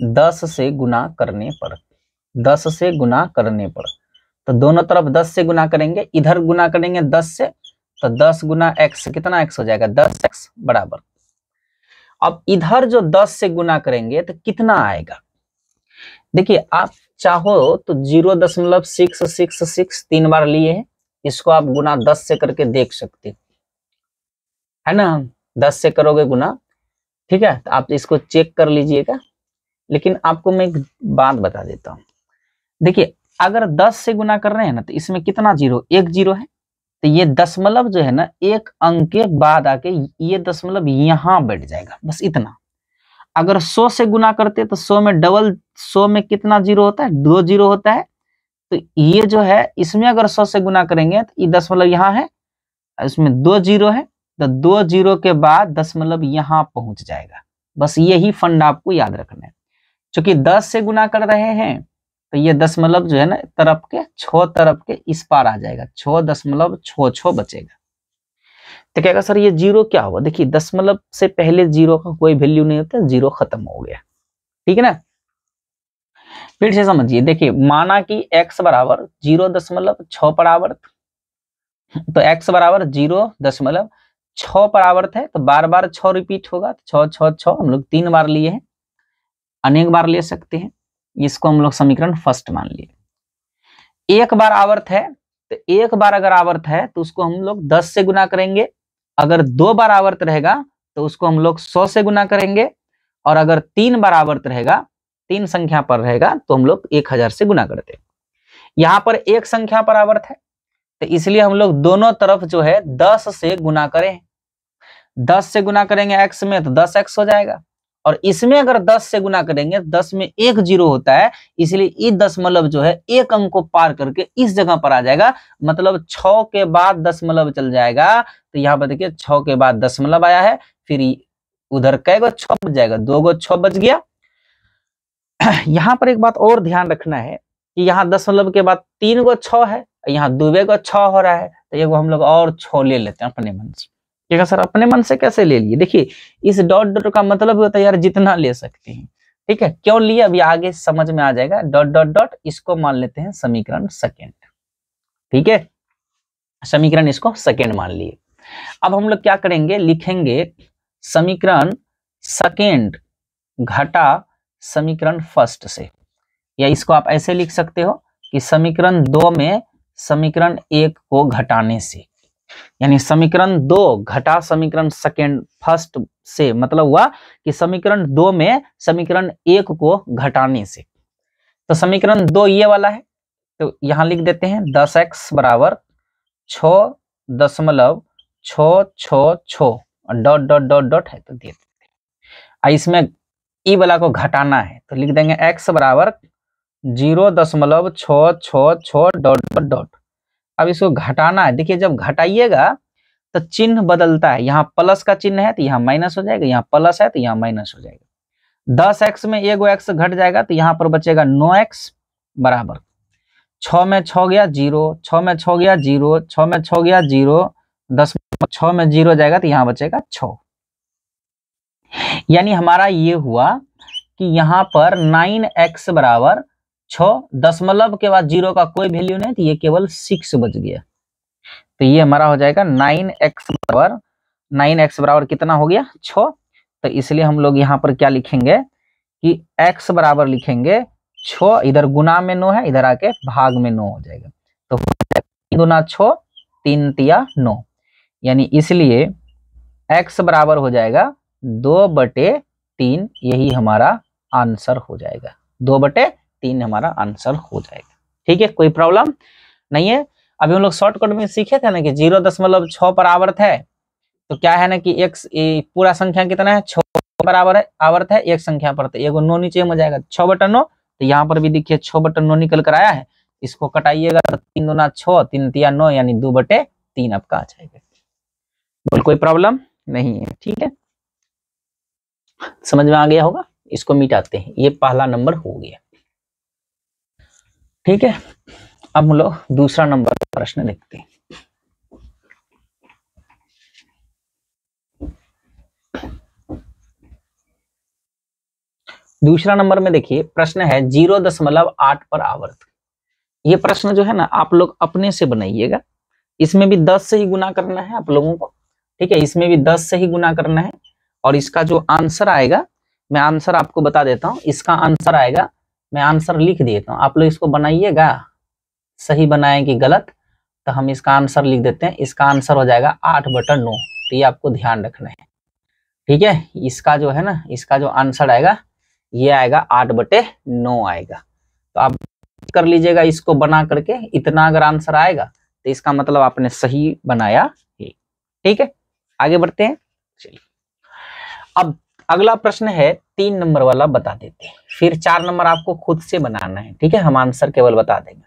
10 से गुना करने पर, 10 से गुना करने पर, तो दोनों तरफ 10 से गुना करेंगे, इधर गुना करेंगे 10 से तो 10 गुना x कितना x हो जाएगा 10x बराबर। अब इधर जो 10 से गुना करेंगे तो कितना आएगा, देखिए आप चाहो तो 0.666 3 बार लिए हैं, इसको आप गुना 10 से करके देख सकते है ना, 10 से करोगे गुना, ठीक है, तो आप इसको चेक कर लीजिएगा। लेकिन आपको मैं एक बात बता देता हूं, देखिए अगर 10 से गुना कर रहे हैं ना तो इसमें कितना जीरो, एक जीरो है, तो ये दशमलव जो है ना एक अंक के बाद आके ये दशमलव यहां बैठ जाएगा, बस इतना। अगर 100 से गुना करते तो 100 में डबल, 100 में कितना जीरो होता है, 2 जीरो होता है, तो ये जो है इसमें अगर 100 से गुना करेंगे तो ये दशमलव यहाँ है, इसमें 2 जीरो है, तो 2 जीरो के बाद दशमलव यहाँ पहुंच जाएगा। बस यही फंड आपको याद रखना है, क्योंकि 10 से गुना कर रहे हैं तो ये दशमलव जो है ना तरफ के 6 तरफ के इस पार आ जाएगा, 6.66 बचेगा। तो कहेगा सर ये जीरो क्या हुआ, देखिए दशमलव से पहले जीरो का कोई वैल्यू नहीं होता, जीरो खत्म हो गया, ठीक है ना। फिर से समझिए, देखिए माना कि x बराबर 0.6 पर आवर्त, तो x बराबर 0.6 पर आवर्त है, तो बार बार 6 रिपीट होगा, तो 6 6 6 हम लोग 3 बार लिए हैं, अनेक बार ले सकते हैं, इसको हम लोग समीकरण फर्स्ट मान लिए। एक बार आवर्त है, तो एक बार अगर आवर्त है तो उसको हम लोग 10 से गुना करेंगे, अगर 2 बार आवर्त रहेगा तो उसको हम लोग 100 से गुना करेंगे, और अगर 3 बार आवर्त रहेगा, 3 संख्या पर रहेगा तो हम लोग 1000 से गुना करते हैं। यहाँ पर एक संख्या पर आवर्त है तो इसलिए हम लोग दोनों तरफ जो है 10 से गुना करें, 10 से गुना करेंगे x में तो 10x हो जाएगा, और इसमें अगर 10 से गुना करेंगे 10 में एक जीरो होता है, इसलिए ये दशमलव जो है एक अंक को पार करके इस जगह पर आ जाएगा, मतलब 6 के बाद दशमलव चल जाएगा। तो यहाँ पर देखिए 6 के बाद दशमलव आया है, फिर उधर कै गो 6 बच जाएगा, 2 गो 6 बच गया। यहाँ पर एक बात और ध्यान रखना है कि यहाँ दशमलव के बाद 3 गो 6 है, यहाँ 2 गो 6 हो रहा है, तो एक हम लोग और 6 ले लेते हैं अपने मन से। ठीक है सर, अपने मन से कैसे ले लिए, देखिए इस डॉट डॉट का मतलब होता है यार जितना ले सकते हैं, ठीक है, क्यों लिए अभी आगे समझ में आ जाएगा। डॉट डॉट डॉट इसको मान लेते हैं समीकरण सेकेंड, ठीक है, समीकरण इसको सेकेंड मान लिए। अब हम लोग क्या करेंगे, लिखेंगे समीकरण सेकेंड घटा समीकरण फर्स्ट से, या इसको आप ऐसे लिख सकते हो कि समीकरण 2 में समीकरण 1 को घटाने से, यानी समीकरण 2 घटा समीकरण सेकेंड फर्स्ट से, मतलब हुआ कि समीकरण 2 में समीकरण 1 को घटाने से। तो समीकरण 2 ये वाला है, तो यहां लिख देते हैं 10x बराबर 6.666 डॉट डॉट डॉट डॉट है तो दे देते हैं। इसमें ई वाला को घटाना है तो लिख देंगे x बराबर 0.666 डॉट डॉट डॉट। अब इसको घटाना है, देखिए जब घटाइएगा तो चिन्ह बदलता है, यहाँ प्लस का चिन्ह है तो यहाँ माइनस हो जाएगा, यहाँ प्लस है तो यहाँ माइनस हो जाएगा। 10x में एगो x घट जाएगा तो यहाँ पर बचेगा 9x बराबर 6 में 6 गया 0, 6 में 6 गया 0, 6 में 6 गया 0, 10 6 में 0 जाएगा तो यहाँ बचेगा 6। यानी हमारा ये हुआ कि यहाँ पर 9x बराबर 6, दशमलव के बाद 0 का कोई वैल्यू नहीं, तो ये केवल 6 बच गया, तो ये हमारा हो जाएगा 9x बराबर कितना हो गया 6। तो इसलिए हम लोग यहाँ पर क्या लिखेंगे कि x बराबर लिखेंगे 6, इधर गुना में 9 है, इधर आके भाग में 9 हो जाएगा, तो 3 गुना 6 3 तिया 9, यानी इसलिए x बराबर हो जाएगा 2/3, यही हमारा आंसर हो जाएगा, 2/3 हमारा आंसर हो जाएगा। ठीक है, कोई प्रॉब्लम नहीं है। अभी हम लोग शॉर्टकट में सीखे थे ना कि 0.6 पर आवर्त है, तो क्या है ना कि एक पूरा संख्या कितना है 6 बराबर है, आवर्त है एक संख्या पर, तो एगो 9 नीचे में जाएगा 6/9, तो यहाँ पर भी देखिए 6/9 निकल कर आया है, इसको कटाइएगा तो 3 दूना 6 3 तिया 9, यानी 2/3 आपका आ जाएगा। बोल कोई प्रॉब्लम नहीं है, ठीक है, समझ में आ गया होगा। इसको मिटाते हैं, ये पहला नंबर हो गया, ठीक है। अब हम लोग दूसरा नंबर प्रश्न देखते हैं। दूसरा नंबर में देखिए प्रश्न है 0.8 पर आवर्त। ये प्रश्न जो है ना आप लोग अपने से बनाइएगा, इसमें भी 10 से ही गुना करना है आप लोगों को, ठीक है, इसमें भी 10 से ही गुना करना है। और इसका जो आंसर आएगा, मैं आंसर आपको बता देता हूं, इसका आंसर आएगा, मैं आंसर लिख देता हूं, आप लोग इसको बनाइएगा, सही बनाए कि गलत, तो हम इसका आंसर लिख देते हैं। इसका आंसर हो जाएगा 8/9। तो ये आपको ध्यान रखना है, ठीक है। इसका जो है ना, इसका जो आंसर आएगा ये आएगा 8/9 आएगा। तो आप कर लीजिएगा इसको बना करके, इतना अगर आंसर आएगा तो इसका मतलब आपने सही बनाया है, ठीक है। आगे बढ़ते हैं, चलिए। अब अगला प्रश्न है 3 नंबर वाला, बता देते हैं, फिर 4 नंबर आपको खुद से बनाना है, ठीक है, हम आंसर केवल बता देंगे।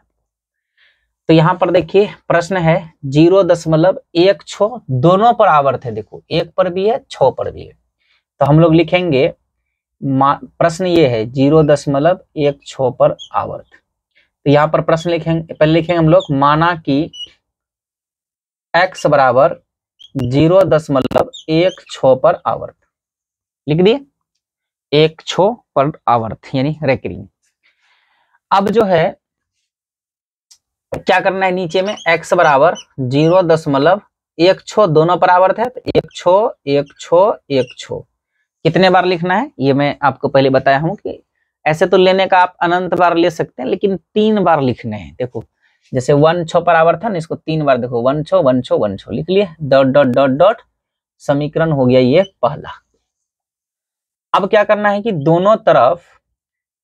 तो यहाँ पर देखिए प्रश्न है 0.16 दोनों पर आवर्त है, देखो 1 पर भी है 6 पर भी है। तो हम लोग लिखेंगे, प्रश्न ये है 0.16 पर आवर्त। तो यहाँ पर प्रश्न लिखेंगे, पहले लिखेंगे हम लोग, माना कि x बराबर 0.16 पर आवर्त, लिख दिए, 1/6 पर आवर्त यानी रेकरिंग। अब जो है क्या करना है, नीचे में x बराबर 0.16 दोनों पर आवर्त है, तो 1/6 कितने बार लिखना है ये मैं आपको पहले बताया हूं कि ऐसे तो लेने का आप अनंत बार ले सकते हैं, लेकिन 3 बार लिखने हैं। देखो जैसे 1/6 पर आवर्त था ना, इसको 3 बार देखो, 1/6 1/6 1/6 लिख लिए, डॉट डॉट डॉट डॉट, समीकरण हो गया ये पहला। अब क्या करना है कि दोनों तरफ,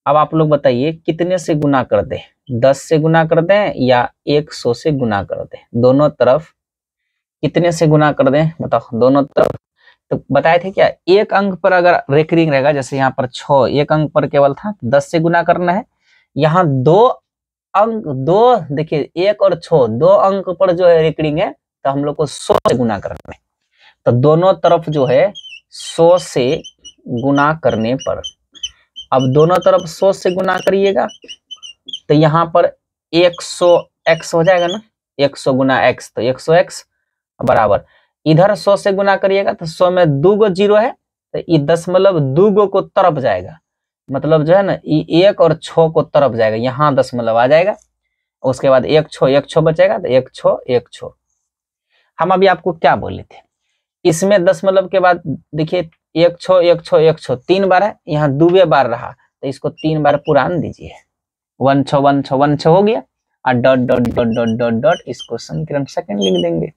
अब आप लोग बताइए कितने से गुना कर दे, 10 से गुना कर दें या 100 से गुना कर दें, दोनों तरफ कितने से गुना कर दें बताओ, दोनों तरफ। तो बताए थे क्या, एक अंक पर अगर रेकरिंग रहेगा, जैसे यहाँ पर 6 एक अंक पर केवल था, 10 से गुना करना है। यहाँ 2 अंक, दो देखिए 1 और 6 2 अंक पर जो है रेकरिंग है, तो हम लोग को 100 से गुना करना है। तो दोनों तरफ जो है 100 से गुना करने पर, अब दोनों तरफ 100 से गुना करिएगा, तो यहाँ पर 100x हो जाएगा ना, 100 गुना x, तो 100x बराबर, इधर 100 से गुना करिएगा तो 100 में 2 गो 0 है, तो ये 2 गो को तरफ जाएगा, मतलब जो है ना ये 1 और 6 को तरफ जाएगा, यहाँ 10 आ जाएगा। उसके बाद 1/6 बचेगा, तो 1/6 हम अभी आपको क्या बोले थे, इसमें 10 के बाद देखिए 1/6 3 बार है, यहाँ 2 बार रहा, तो इसको 3 बार पुरान दीजिए, 1/6 1/6 1/6 हो गया, और dot dot dot dot dot dot, इसको समीकरण सेकंड लिख देंगे।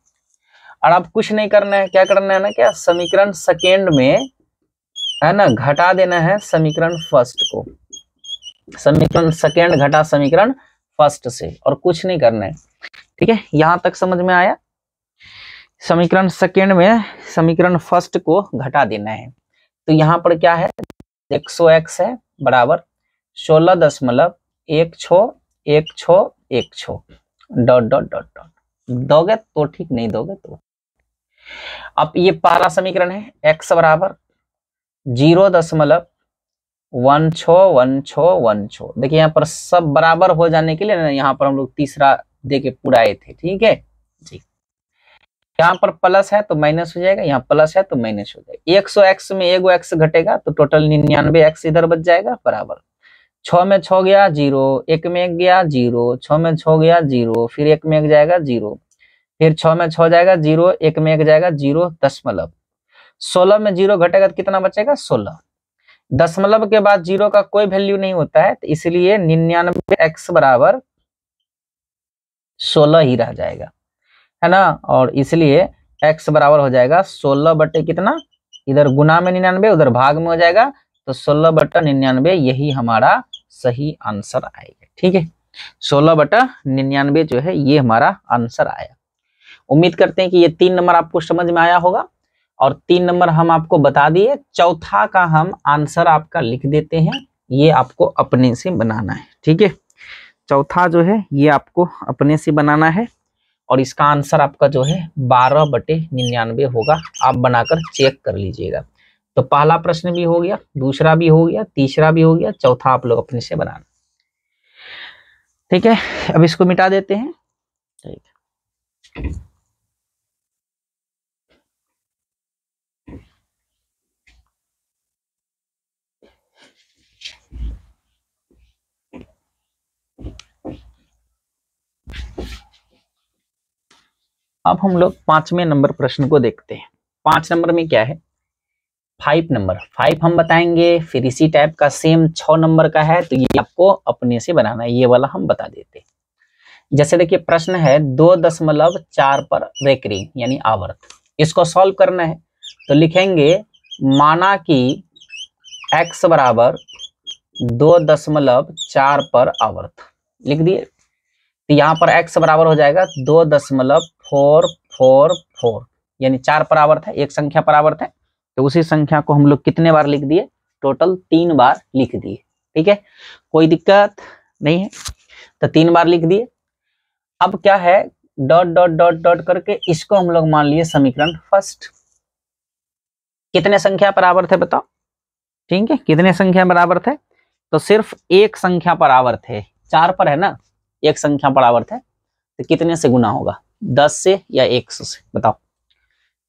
और अब कुछ नहीं करना है, क्या करना है ना, क्या समीकरण सेकेंड में है ना घटा देना है समीकरण फर्स्ट को, समीकरण सेकेंड घटा समीकरण फर्स्ट से, और कुछ नहीं करना है, ठीक है। यहां तक समझ में आया, समीकरण सेकेंड में समीकरण फर्स्ट को घटा देना है। तो यहाँ पर क्या है, 100x है बराबर 16.16 डॉट डॉट डॉट डॉट, दोगे तो ठीक, नहीं दोगे तो। अब ये पहला समीकरण है, x बराबर 0.16 देखिए यहाँ पर सब बराबर हो जाने के लिए ना, यहाँ पर हम लोग तीसरा दे के पुराए थे, ठीक है जी। यहाँ पर प्लस है तो माइनस हो जाएगा, यहाँ प्लस है तो माइनस हो जाएगा, 100x में एगो x घटेगा, तो टोटल 99x इधर बच जाएगा, बराबर 6 में 6 गया 0, 1 में 1 गया 0, 6 में 6 गया 0, फिर 1 में 1 जाएगा 0, फिर 6 में 6 जाएगा 0, 1 में 1 जाएगा 0, दशमलव, 16 में 0 घटेगा तो कितना बचेगा 16, दशमलव के बाद 0 का कोई वैल्यू नहीं होता है, तो इसलिए 99x बराबर 16 ही रह जाएगा, है ना। और इसलिए x बराबर हो जाएगा 16 बटे कितना, इधर गुना में 99, उधर भाग में हो जाएगा, तो 16/99 यही हमारा सही आंसर आएगा, ठीक है। 16/99 जो है ये हमारा आंसर आया। उम्मीद करते हैं कि ये 3 नंबर आपको समझ में आया होगा, और 3 नंबर हम आपको बता दिए, चौथा का हम आंसर आपका लिख देते हैं, ये आपको अपने से बनाना है, ठीक है। चौथा जो है ये आपको अपने से बनाना है, और इसका आंसर आपका जो है 12/99 होगा, आप बनाकर चेक कर लीजिएगा। तो पहला प्रश्न भी हो गया, दूसरा भी हो गया, तीसरा भी हो गया, चौथा आप लोग अपने से बनाना, ठीक है। अब इसको मिटा देते हैं, ठीक है। अब हम लोग 5वें नंबर प्रश्न को देखते हैं। 5 नंबर में क्या है, 5 नंबर, 5 हम बताएंगे, फिर इसी टाइप का सेम 6 नंबर का है, तो ये आपको अपने से बनाना है, ये वाला हम बता देते हैं। जैसे देखिए प्रश्न है 2.4 पर रेकरिंग यानी आवर्त, इसको सॉल्व करना है। तो लिखेंगे माना कि x बराबर 2.4 पर आवर्त, लिख दिए। तो यहाँ पर x बराबर हो जाएगा 2.444, यानी 4 पर आवर्त है, एक संख्या पर आवर्त है, तो उसी संख्या को हम लोग कितने बार लिख दिए, टोटल 3 बार लिख दिए। ठीक है, कोई दिक्कत नहीं है, तो 3 बार लिख दिए। अब क्या है, डॉट डॉट डॉट डॉट करके इसको हम लोग मान लिए समीकरण फर्स्ट। कितने संख्या पर आवर्त है बताओ, ठीक है, कितने संख्या पर आवर्त है, तो सिर्फ एक संख्या पर आवर्त है, 4 पर है ना, एक संख्या पर आवर्त है, तो कितने से गुना होगा, 10 से या 100 से, बताओ।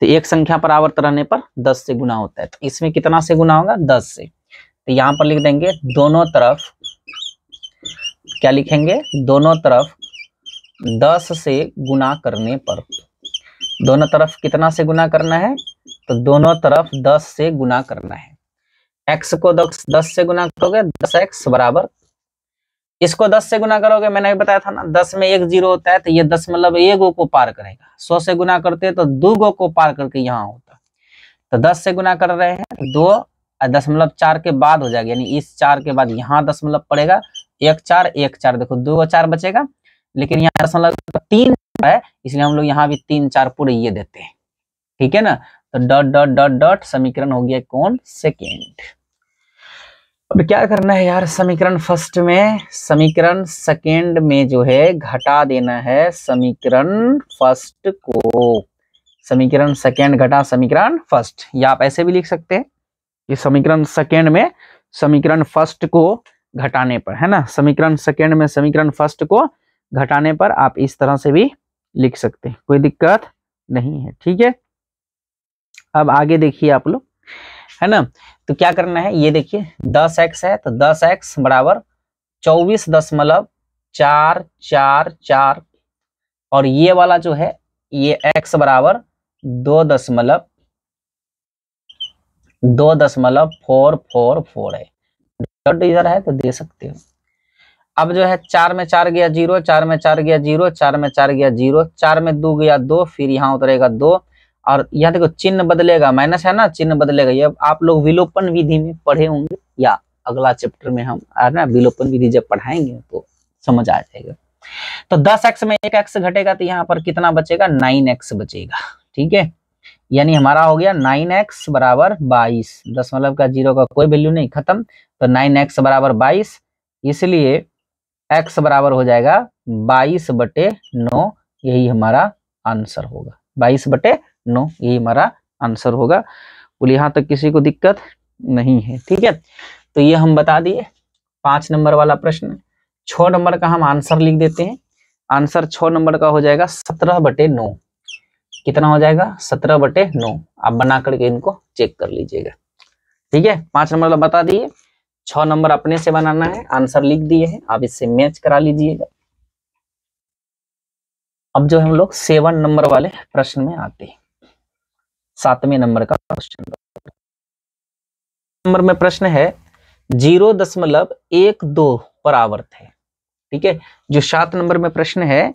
तो एक संख्या पर आवर्त रहने पर 10 से गुना होता है, तो इसमें कितना से गुना होगा, 10 से। तो यहां पर लिख देंगे दोनों तरफ, क्या लिखेंगे, दोनों तरफ 10 से गुना करने पर, दोनों तरफ कितना से गुना करना है, तो दोनों तरफ 10 से गुना करना है। x को 10 से गुना करोगे 10x बराबर, इसको 10 से गुना करोगे, मैंने भी बताया था ना 10 में 1 0 होता है, तो ये 10 मतलब 1 गो को पार करेगा। 100 से गुना करते तो 2 गो को पार करके यहाँ होता, तो 10 से गुना कर रहे हैं, 2 दशमलव 4 के बाद हो जाएगा, यानी इस 4 के बाद यहाँ दशमलव पड़ेगा, 1 4 1 4, देखो 2 और 4 बचेगा, लेकिन यहाँ दशमलव 3 है, इसलिए हम लोग यहाँ भी 3 4 पूरे ये देते हैं। ठीक है ना, तो डॉट डॉट डॉट डॉट समीकरण हो गया कौन, सेकेंड। अब क्या करना है यार, समीकरण फर्स्ट में समीकरण सेकेंड में जो है घटा देना है समीकरण फर्स्ट को, समीकरण सेकेंड घटा समीकरण फर्स्ट, या आप ऐसे भी लिख सकते हैं कि समीकरण सेकेंड में समीकरण फर्स्ट को घटाने पर, है ना, समीकरण सेकेंड में समीकरण फर्स्ट को घटाने पर आप इस तरह से भी लिख सकते हैं, कोई दिक्कत नहीं है। ठीक है, अब आगे देखिए आप लोग, है ना, तो क्या करना है, ये देखिए 10x है, तो 10x बराबर 24.444, और ये वाला जो है ये x बराबर 2.444 है, डॉट इधर है तो दे सकते हो। अब जो है 4 में 4 गया 0, 4 में 4 गया 0, 4 में 4 गया 0, 4 में 2 गया 2, फिर यहाँ उतरेगा 2, और यहाँ देखो चिन्ह बदलेगा, माइनस है ना, चिन्ह बदलेगा। ये आप लोग विलोपन विधि में पढ़े होंगे, या अगला चैप्टर में हम ना विलोपन विधि जब पढ़ाएंगे तो समझ आ जाएगा। तो 10x में 1x घटेगा, तो यहाँ पर कितना बचेगा, 9x बचेगा। ठीक है, यानी हमारा हो गया 9x बराबर 22, दशमलव का 0 का कोई वैल्यू नहीं, खत्म, तो 9x बराबर 22, इसलिए x बराबर हो जाएगा 22/9, यही हमारा आंसर होगा, 22/9 यही हमारा आंसर होगा। बोले यहाँ तक किसी को दिक्कत नहीं है। ठीक है, तो ये हम बता दिए 5 नंबर वाला प्रश्न। 6 नंबर का हम आंसर लिख देते हैं। आंसर 6 नंबर का हो जाएगा 17/9। कितना हो जाएगा, 17/9। आप बना करके इनको चेक कर लीजिएगा। ठीक है, 5 नंबर वाला बता दिए, 6 नंबर अपने से बनाना है, आंसर लिख दिए हैं, आप इससे मैच करा लीजिएगा। अब जो हम लोग 7 नंबर वाले प्रश्न में आते हैं, 7वें नंबर का क्वेश्चन नंबर में प्रश्न है 0.12 पर आवर्त है। ठीक है, जो 7 नंबर में प्रश्न है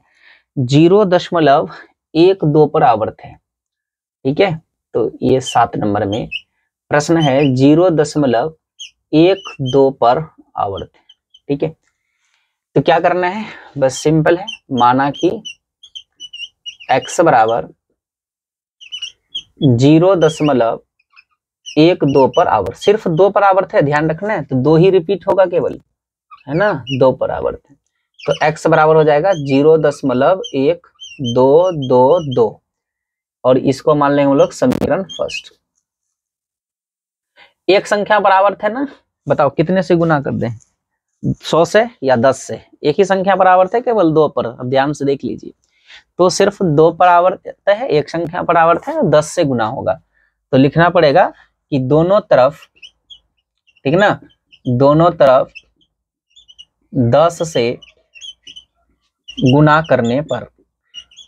0.12 पर आवर्त है। ठीक है, तो ये 7 नंबर में प्रश्न है 0.12 पर आवर्त है। ठीक है, तो क्या करना है, बस सिंपल है, माना कि x बराबर 0.12 पर आवर्त, सिर्फ 2 पर आवर्त है, ध्यान रखना है, तो 2 ही रिपीट होगा केवल, है ना, 2 पर आवर्त है, तो x बराबर हो जाएगा 0.1222, और इसको मान लेंगे हम लोग समीकरण फर्स्ट। एक संख्या पर आवर्त है ना, बताओ कितने से गुना कर दें, 100 से या 10 से, एक ही संख्या पर आवर्त है केवल 2 पर, अब ध्यान से देख लीजिए, तो सिर्फ 2 पर आवर्त है, एक संख्या पर आवर्त है, 10 से गुना होगा, तो लिखना पड़ेगा कि दोनों तरफ, ठीक ना, दोनों तरफ 10 से गुना करने पर,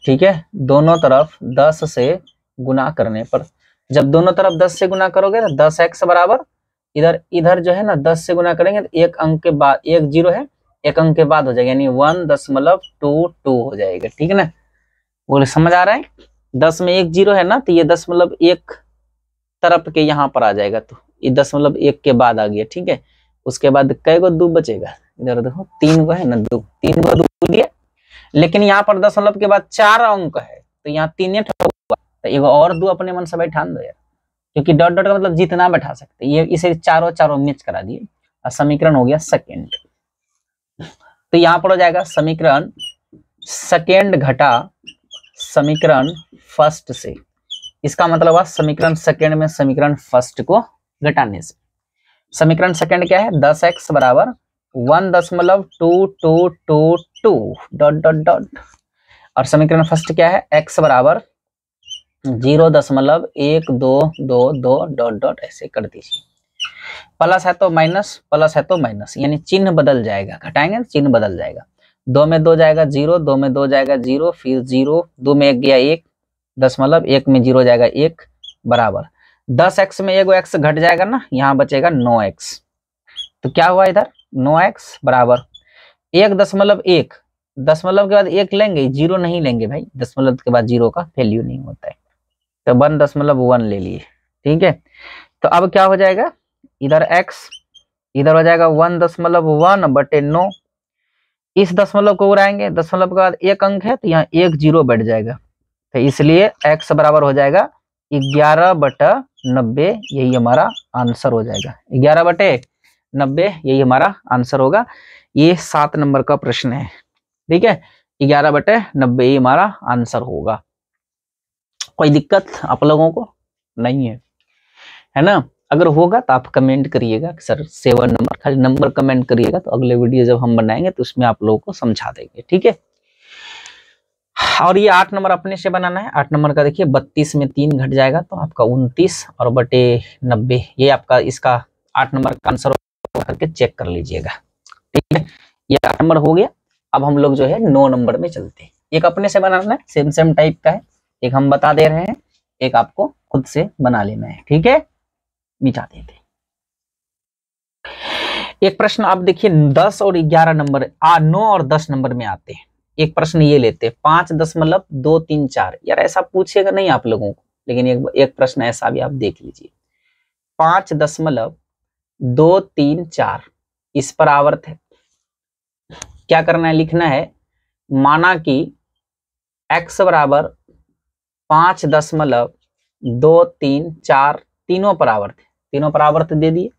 ठीक है, दोनों तरफ 10 से गुना करने पर, जब दोनों तरफ 10 से गुना करोगे तो 10x बराबर, इधर इधर जो है ना 10 से गुना करेंगे तो एक अंक के बाद, एक जीरो है, एक अंक के बाद हो जाएगा, यानी 1.22 हो जाएगा। ठीक है ना, बोले समझ आ रहा है? 10 में एक जीरो है ना, तो ये 10.1 तरफ के यहाँ पर आ जाएगा, तो ये 10.1 के बाद आ गया। ठीक है, उसके बाद कई गो दो बचेगा, इधर देखो 3 गो है ना, दो 3 गो दो दिया, लेकिन यहाँ पर 10 के बाद 4 अंक है, तो यहाँ 3 होगा, तो एगो और दो अपने मन से बैठान दो यार, क्योंकि डॉट डॉट का मतलब जितना बैठा सकते, ये इसे चारों चारों मैच करा दिए और समीकरण हो गया सेकेंड। तो यहाँ पर हो जाएगा समीकरण सेकेंड घटा समीकरण फर्स्ट से, इसका मतलब हुआ समीकरण सेकेंड में समीकरण फर्स्ट को घटाने से। समीकरण सेकेंड क्या है, 10x बराबर 1.2222 डॉट डॉट डॉट, और समीकरण फर्स्ट क्या है, x बराबर 0.1222 डॉट डॉट, ऐसे कर दीजिए। प्लस है तो माइनस, प्लस है तो माइनस, यानी चिन्ह बदल जाएगा, घटाएंगे चिन्ह बदल जाएगा। 2 में 2 जाएगा 0, 2 में 2 जाएगा 0, फिर 0, 2 में 1 गया 1, 1 में 0 जाएगा 1 बराबर 10x में एगो x घट जाएगा ना, यहाँ बचेगा 9x। तो क्या हुआ इधर 9x बराबर 1.1, दशमलव के बाद 1 लेंगे, 0 नहीं लेंगे भाई, दशमलव के बाद 0 का वैल्यू नहीं होता है, तो 1.1 ले लिए। ठीक है, तो अब क्या हो जाएगा, इधर x, इधर हो जाएगा 1.1/9, इस दशमलव को उड़ाएंगे, दशमलव के बाद 1 अंक है तो यहाँ 1 0 बैठ जाएगा, तो इसलिए x बराबर हो जाएगा 11/90, यही हमारा आंसर हो जाएगा, 11/90 यही हमारा आंसर होगा। ये 7 नंबर का प्रश्न है। ठीक है, 11/90 ये हमारा आंसर होगा। कोई दिक्कत आप लोगों को नहीं है ना? अगर होगा तो आप कमेंट करिएगा सर 7 नंबर, खाली नंबर कमेंट करिएगा, तो अगले वीडियो जब हम बनाएंगे तो उसमें आप लोगों को समझा देंगे। ठीक है, और ये 8 नंबर अपने से बनाना है। 8 नंबर का देखिए 32 में 3 घट जाएगा तो आपका 29 और बटे 90, ये आपका इसका 8 नंबर का आंसर करके चेक कर लीजिएगा। ठीक है, ये 8 नंबर हो गया। अब हम लोग जो है 9 नंबर में चलते हैं। एक अपने से बनाना है, सेम सेम टाइप का है, एक हम बता दे रहे हैं, एक आपको खुद से बना लेना है। ठीक है, मिटा देते। एक प्रश्न आप देखिए 10 और 11 नंबर, 9 और 10 नंबर में आते हैं। एक प्रश्न ये लेते 5.234, यार ऐसा पूछेगा नहीं आप लोगों को, लेकिन एक प्रश्न ऐसा भी आप देख लीजिए। 5.234 इस पर आवर्त है। क्या करना है, लिखना है, माना कि x बराबर 5.234 तीनों पर आवर्त है, तीनों पर आवर्त दे दिए।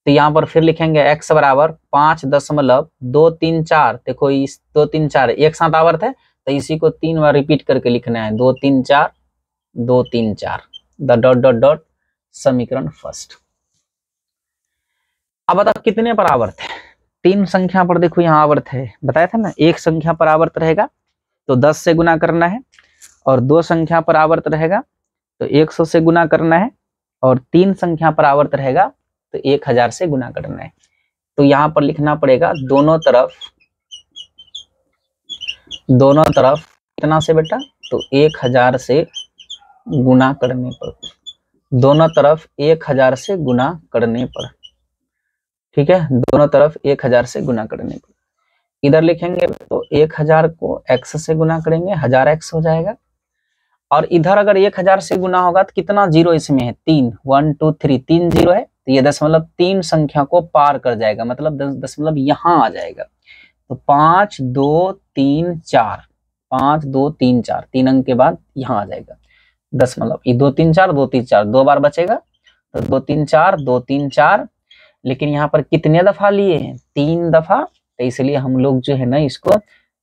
तो यहाँ पर फिर लिखेंगे x बराबर 5.234, देखो इस 2 3 4 एक साथ आवर्त है, तो इसी को 3 बार रिपीट करके लिखना है, 2 3 4 2 3 4 द डॉट डॉट डॉट समीकरण फर्स्ट। अब बताओ कितने पर आवर्त है, 3 संख्या पर देखो यहाँ आवर्त है, बताया था ना, एक संख्या पर आवर्त रहेगा तो 10 से गुना करना है, और 2 संख्या पर आवर्त रहेगा तो 100 से गुना करना है, और 3 संख्या पर आवर्त रहेगा तो 1000 से गुना करना है। तो यहाँ पर लिखना पड़ेगा दोनों तरफ कितना से बेटा, तो 1000 से गुना करने पर, दोनों तरफ 1000 से गुना करने पर। ठीक है, दोनों तरफ 1000 से गुना करने पर, इधर लिखेंगे तो 1000 को x से गुना करेंगे, 1000x हो जाएगा, और इधर अगर 1000 से गुना होगा तो कितना जीरो इसमें है, 3 1 2 3 3 जीरो है, तो ये 3 संख्या को पार कर जाएगा, मतलब दशमलव यहाँ आ जाएगा। तो 5 2 3 4 5 2 3 4 3 अंक के बाद यहाँ आ जाएगा दशमलव, ये 2 3 4 2 3 4 2 बार बचेगा, तो 2 3 4 2 3 4, लेकिन यहाँ पर कितने दफा लिए हैं, 3 दफा, तो इसलिए हम लोग जो है ना इसको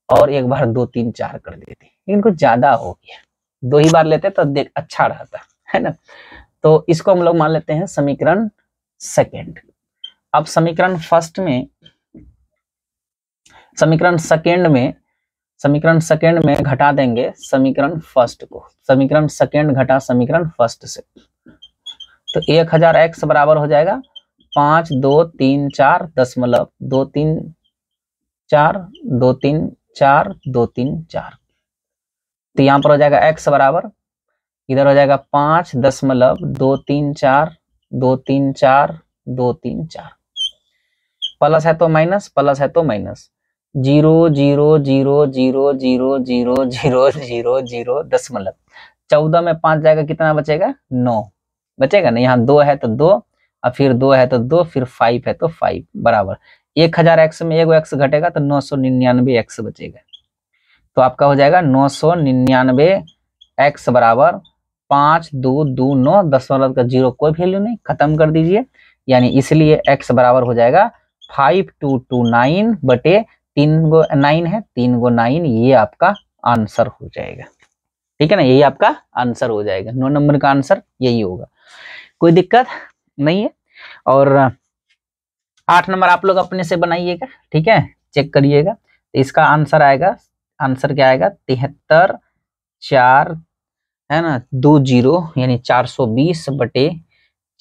और एक बार 2 3 4 कर देते, इनको ज्यादा हो गया, 2 ही बार लेते तो देख अच्छा रहता है ना। तो इसको हम लोग मान लेते हैं समीकरण सेकेंड। अब समीकरण सेकेंड में घटा देंगे समीकरण फर्स्ट को, समीकरण सेकेंड घटा समीकरण फर्स्ट से, तो 1000x बराबर हो जाएगा 5 2 3 4 दशमलव 2 3 4 2 3 4 2 3 4, तो यहाँ पर हो जाएगा x बराबर, इधर हो जाएगा 5.234 234 234, प्लस है तो माइनस, प्लस है तो माइनस, 0 0 0 0 0 0 0 0 0 दशमलव 14 में 5 जाएगा, कितना बचेगा 9 बचेगा ना। यहाँ 2 है तो 2, और फिर 2 है तो 2, फिर 5 है तो 5 बराबर 1000 x में एगो x घटेगा तो 999 x बचेगा। तो आपका हो जाएगा 999 x बराबर 5229 दशमलव का 0 कोई वैल्यू नहीं, खत्म कर दीजिए। यानी इसलिए x बराबर हो जाएगा 5229 बटे 3 गो 9 है, 3 गो 9, ये आपका आंसर हो जाएगा। ठीक है ना, यही आपका आंसर हो जाएगा। 9 नंबर का आंसर यही होगा, कोई दिक्कत नहीं है। और 8 नंबर आप लोग अपने से बनाइएगा, ठीक है, चेक करिएगा। इसका आंसर आएगा, आंसर क्या आएगा 73 4 है ना 20 यानी 420 बटे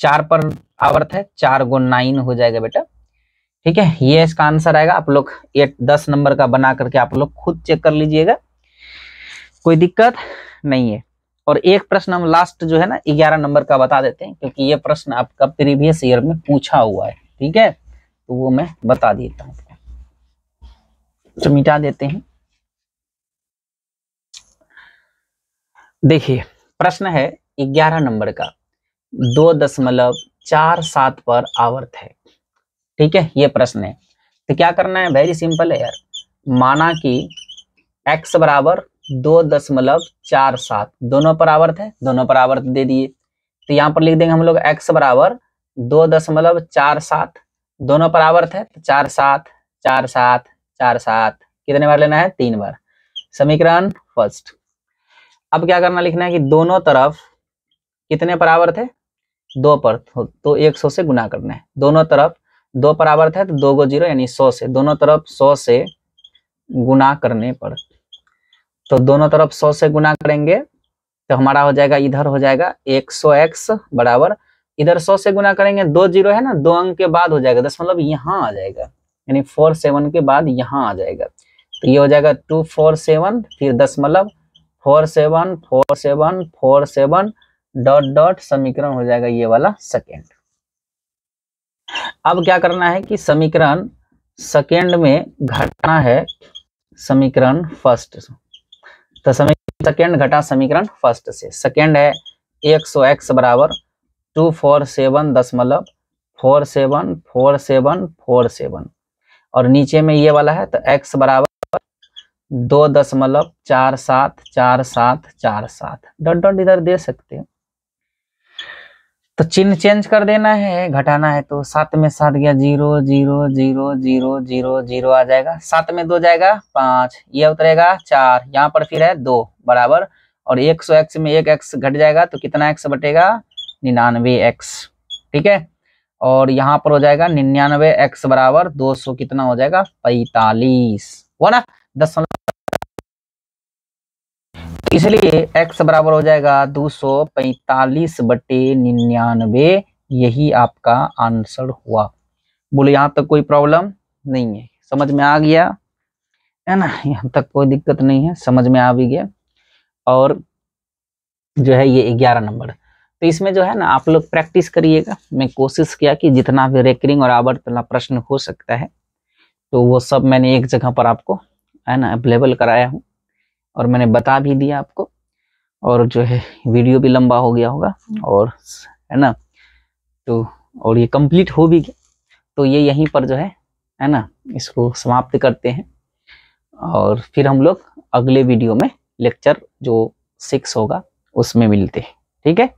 4 पर आवर्त है, 4 गो 9 हो जाएगा बेटा। ठीक है, ये इसका आंसर आएगा। आप लोग 10 नंबर का बना करके आप लोग खुद चेक कर लीजिएगा, कोई दिक्कत नहीं है। और एक प्रश्न हम लास्ट जो है ना 11 नंबर का बता देते हैं, क्योंकि ये प्रश्न आपका प्रीवियस ईयर में पूछा हुआ है। ठीक है, तो वो मैं बता देता हूँ, तो मिटा देते हैं। देखिए प्रश्न है 11 नंबर का, 2.47 पर आवर्त है। ठीक है, ये प्रश्न है। तो क्या करना है, वेरी सिंपल है यार। माना कि x बराबर 2.47, दोनों पर आवर्त है, दोनों पर आवर्त दे दिए। तो यहाँ पर लिख देंगे हम लोग x बराबर 2.47, दोनों पर आवर्त है तो 4 7 4 7 4 7, कितने बार लेना है 3 बार। समीकरण फर्स्ट। अब क्या करना, लिखना है कि दोनों तरफ कितने पर आवर्त है 2 पर, तो 100 से गुना करना है। दोनों तरफ 2 पर आवर्त है तो 2 गो 0 यानी 100 से, दोनों तरफ 100 से गुना करने पर, तो दोनों तरफ 100 से गुना करेंगे तो हमारा हो जाएगा, इधर हो जाएगा 100x बराबर, इधर 100 से गुना करेंगे, 2 0 है ना, 2 अंक के बाद हो जाएगा दशमलव, यहाँ आ जाएगा, यानी 47 के बाद यहाँ आ जाएगा। तो ये हो जाएगा 247, फिर दशमलव 47 47 47 डॉट डॉट, समीकरण हो जाएगा ये वाला सेकेंड। अब क्या करना है कि समीकरण सेकेंड में घटाना है समीकरण फर्स्ट से। तो समीकरण सेकेंड घटा समीकरण फर्स्ट से। सेकेंड है 100x बराबर 247.474747, और नीचे में ये वाला है तो x बराबर 2.474747 डॉट डॉट इधर दे सकते हैं। तो चिन्ह चेंज कर देना है, घटाना है तो 7 में 7 गया 0 0 0 0 0 0 आ जाएगा, 7 में 2 जाएगा 5, ये उतरेगा 4, यहाँ पर फिर है 2 बराबर, और 100x में 1x घट जाएगा तो कितना x बटेगा 99x। ठीक है, और यहाँ पर हो जाएगा 99x बराबर 200 कितना हो जाएगा 45, हो ना 10, इसलिए x बराबर हो जाएगा 245 बटे 99, यही आपका आंसर हुआ। बोले यहाँ तक कोई प्रॉब्लम नहीं है, समझ में आ गया है ना, यहाँ तक कोई दिक्कत नहीं है, समझ में आ भी गया। और जो है ये 11 नंबर, तो इसमें जो है ना आप लोग प्रैक्टिस करिएगा। मैं कोशिश किया कि जितना भी रेकरिंग और आवर्तन प्रश्न हो सकता है तो वो सब मैंने एक जगह पर आपको है ना अवेलेबल कराया हूँ, और मैंने बता भी दिया आपको। और जो है वीडियो भी लंबा हो गया होगा, और है ना, तो और ये कंप्लीट हो भी गया, तो ये यहीं पर जो है ना इसको समाप्त करते हैं, और फिर हम लोग अगले वीडियो में लेक्चर जो 6 होगा उसमें मिलते हैं। ठीक है।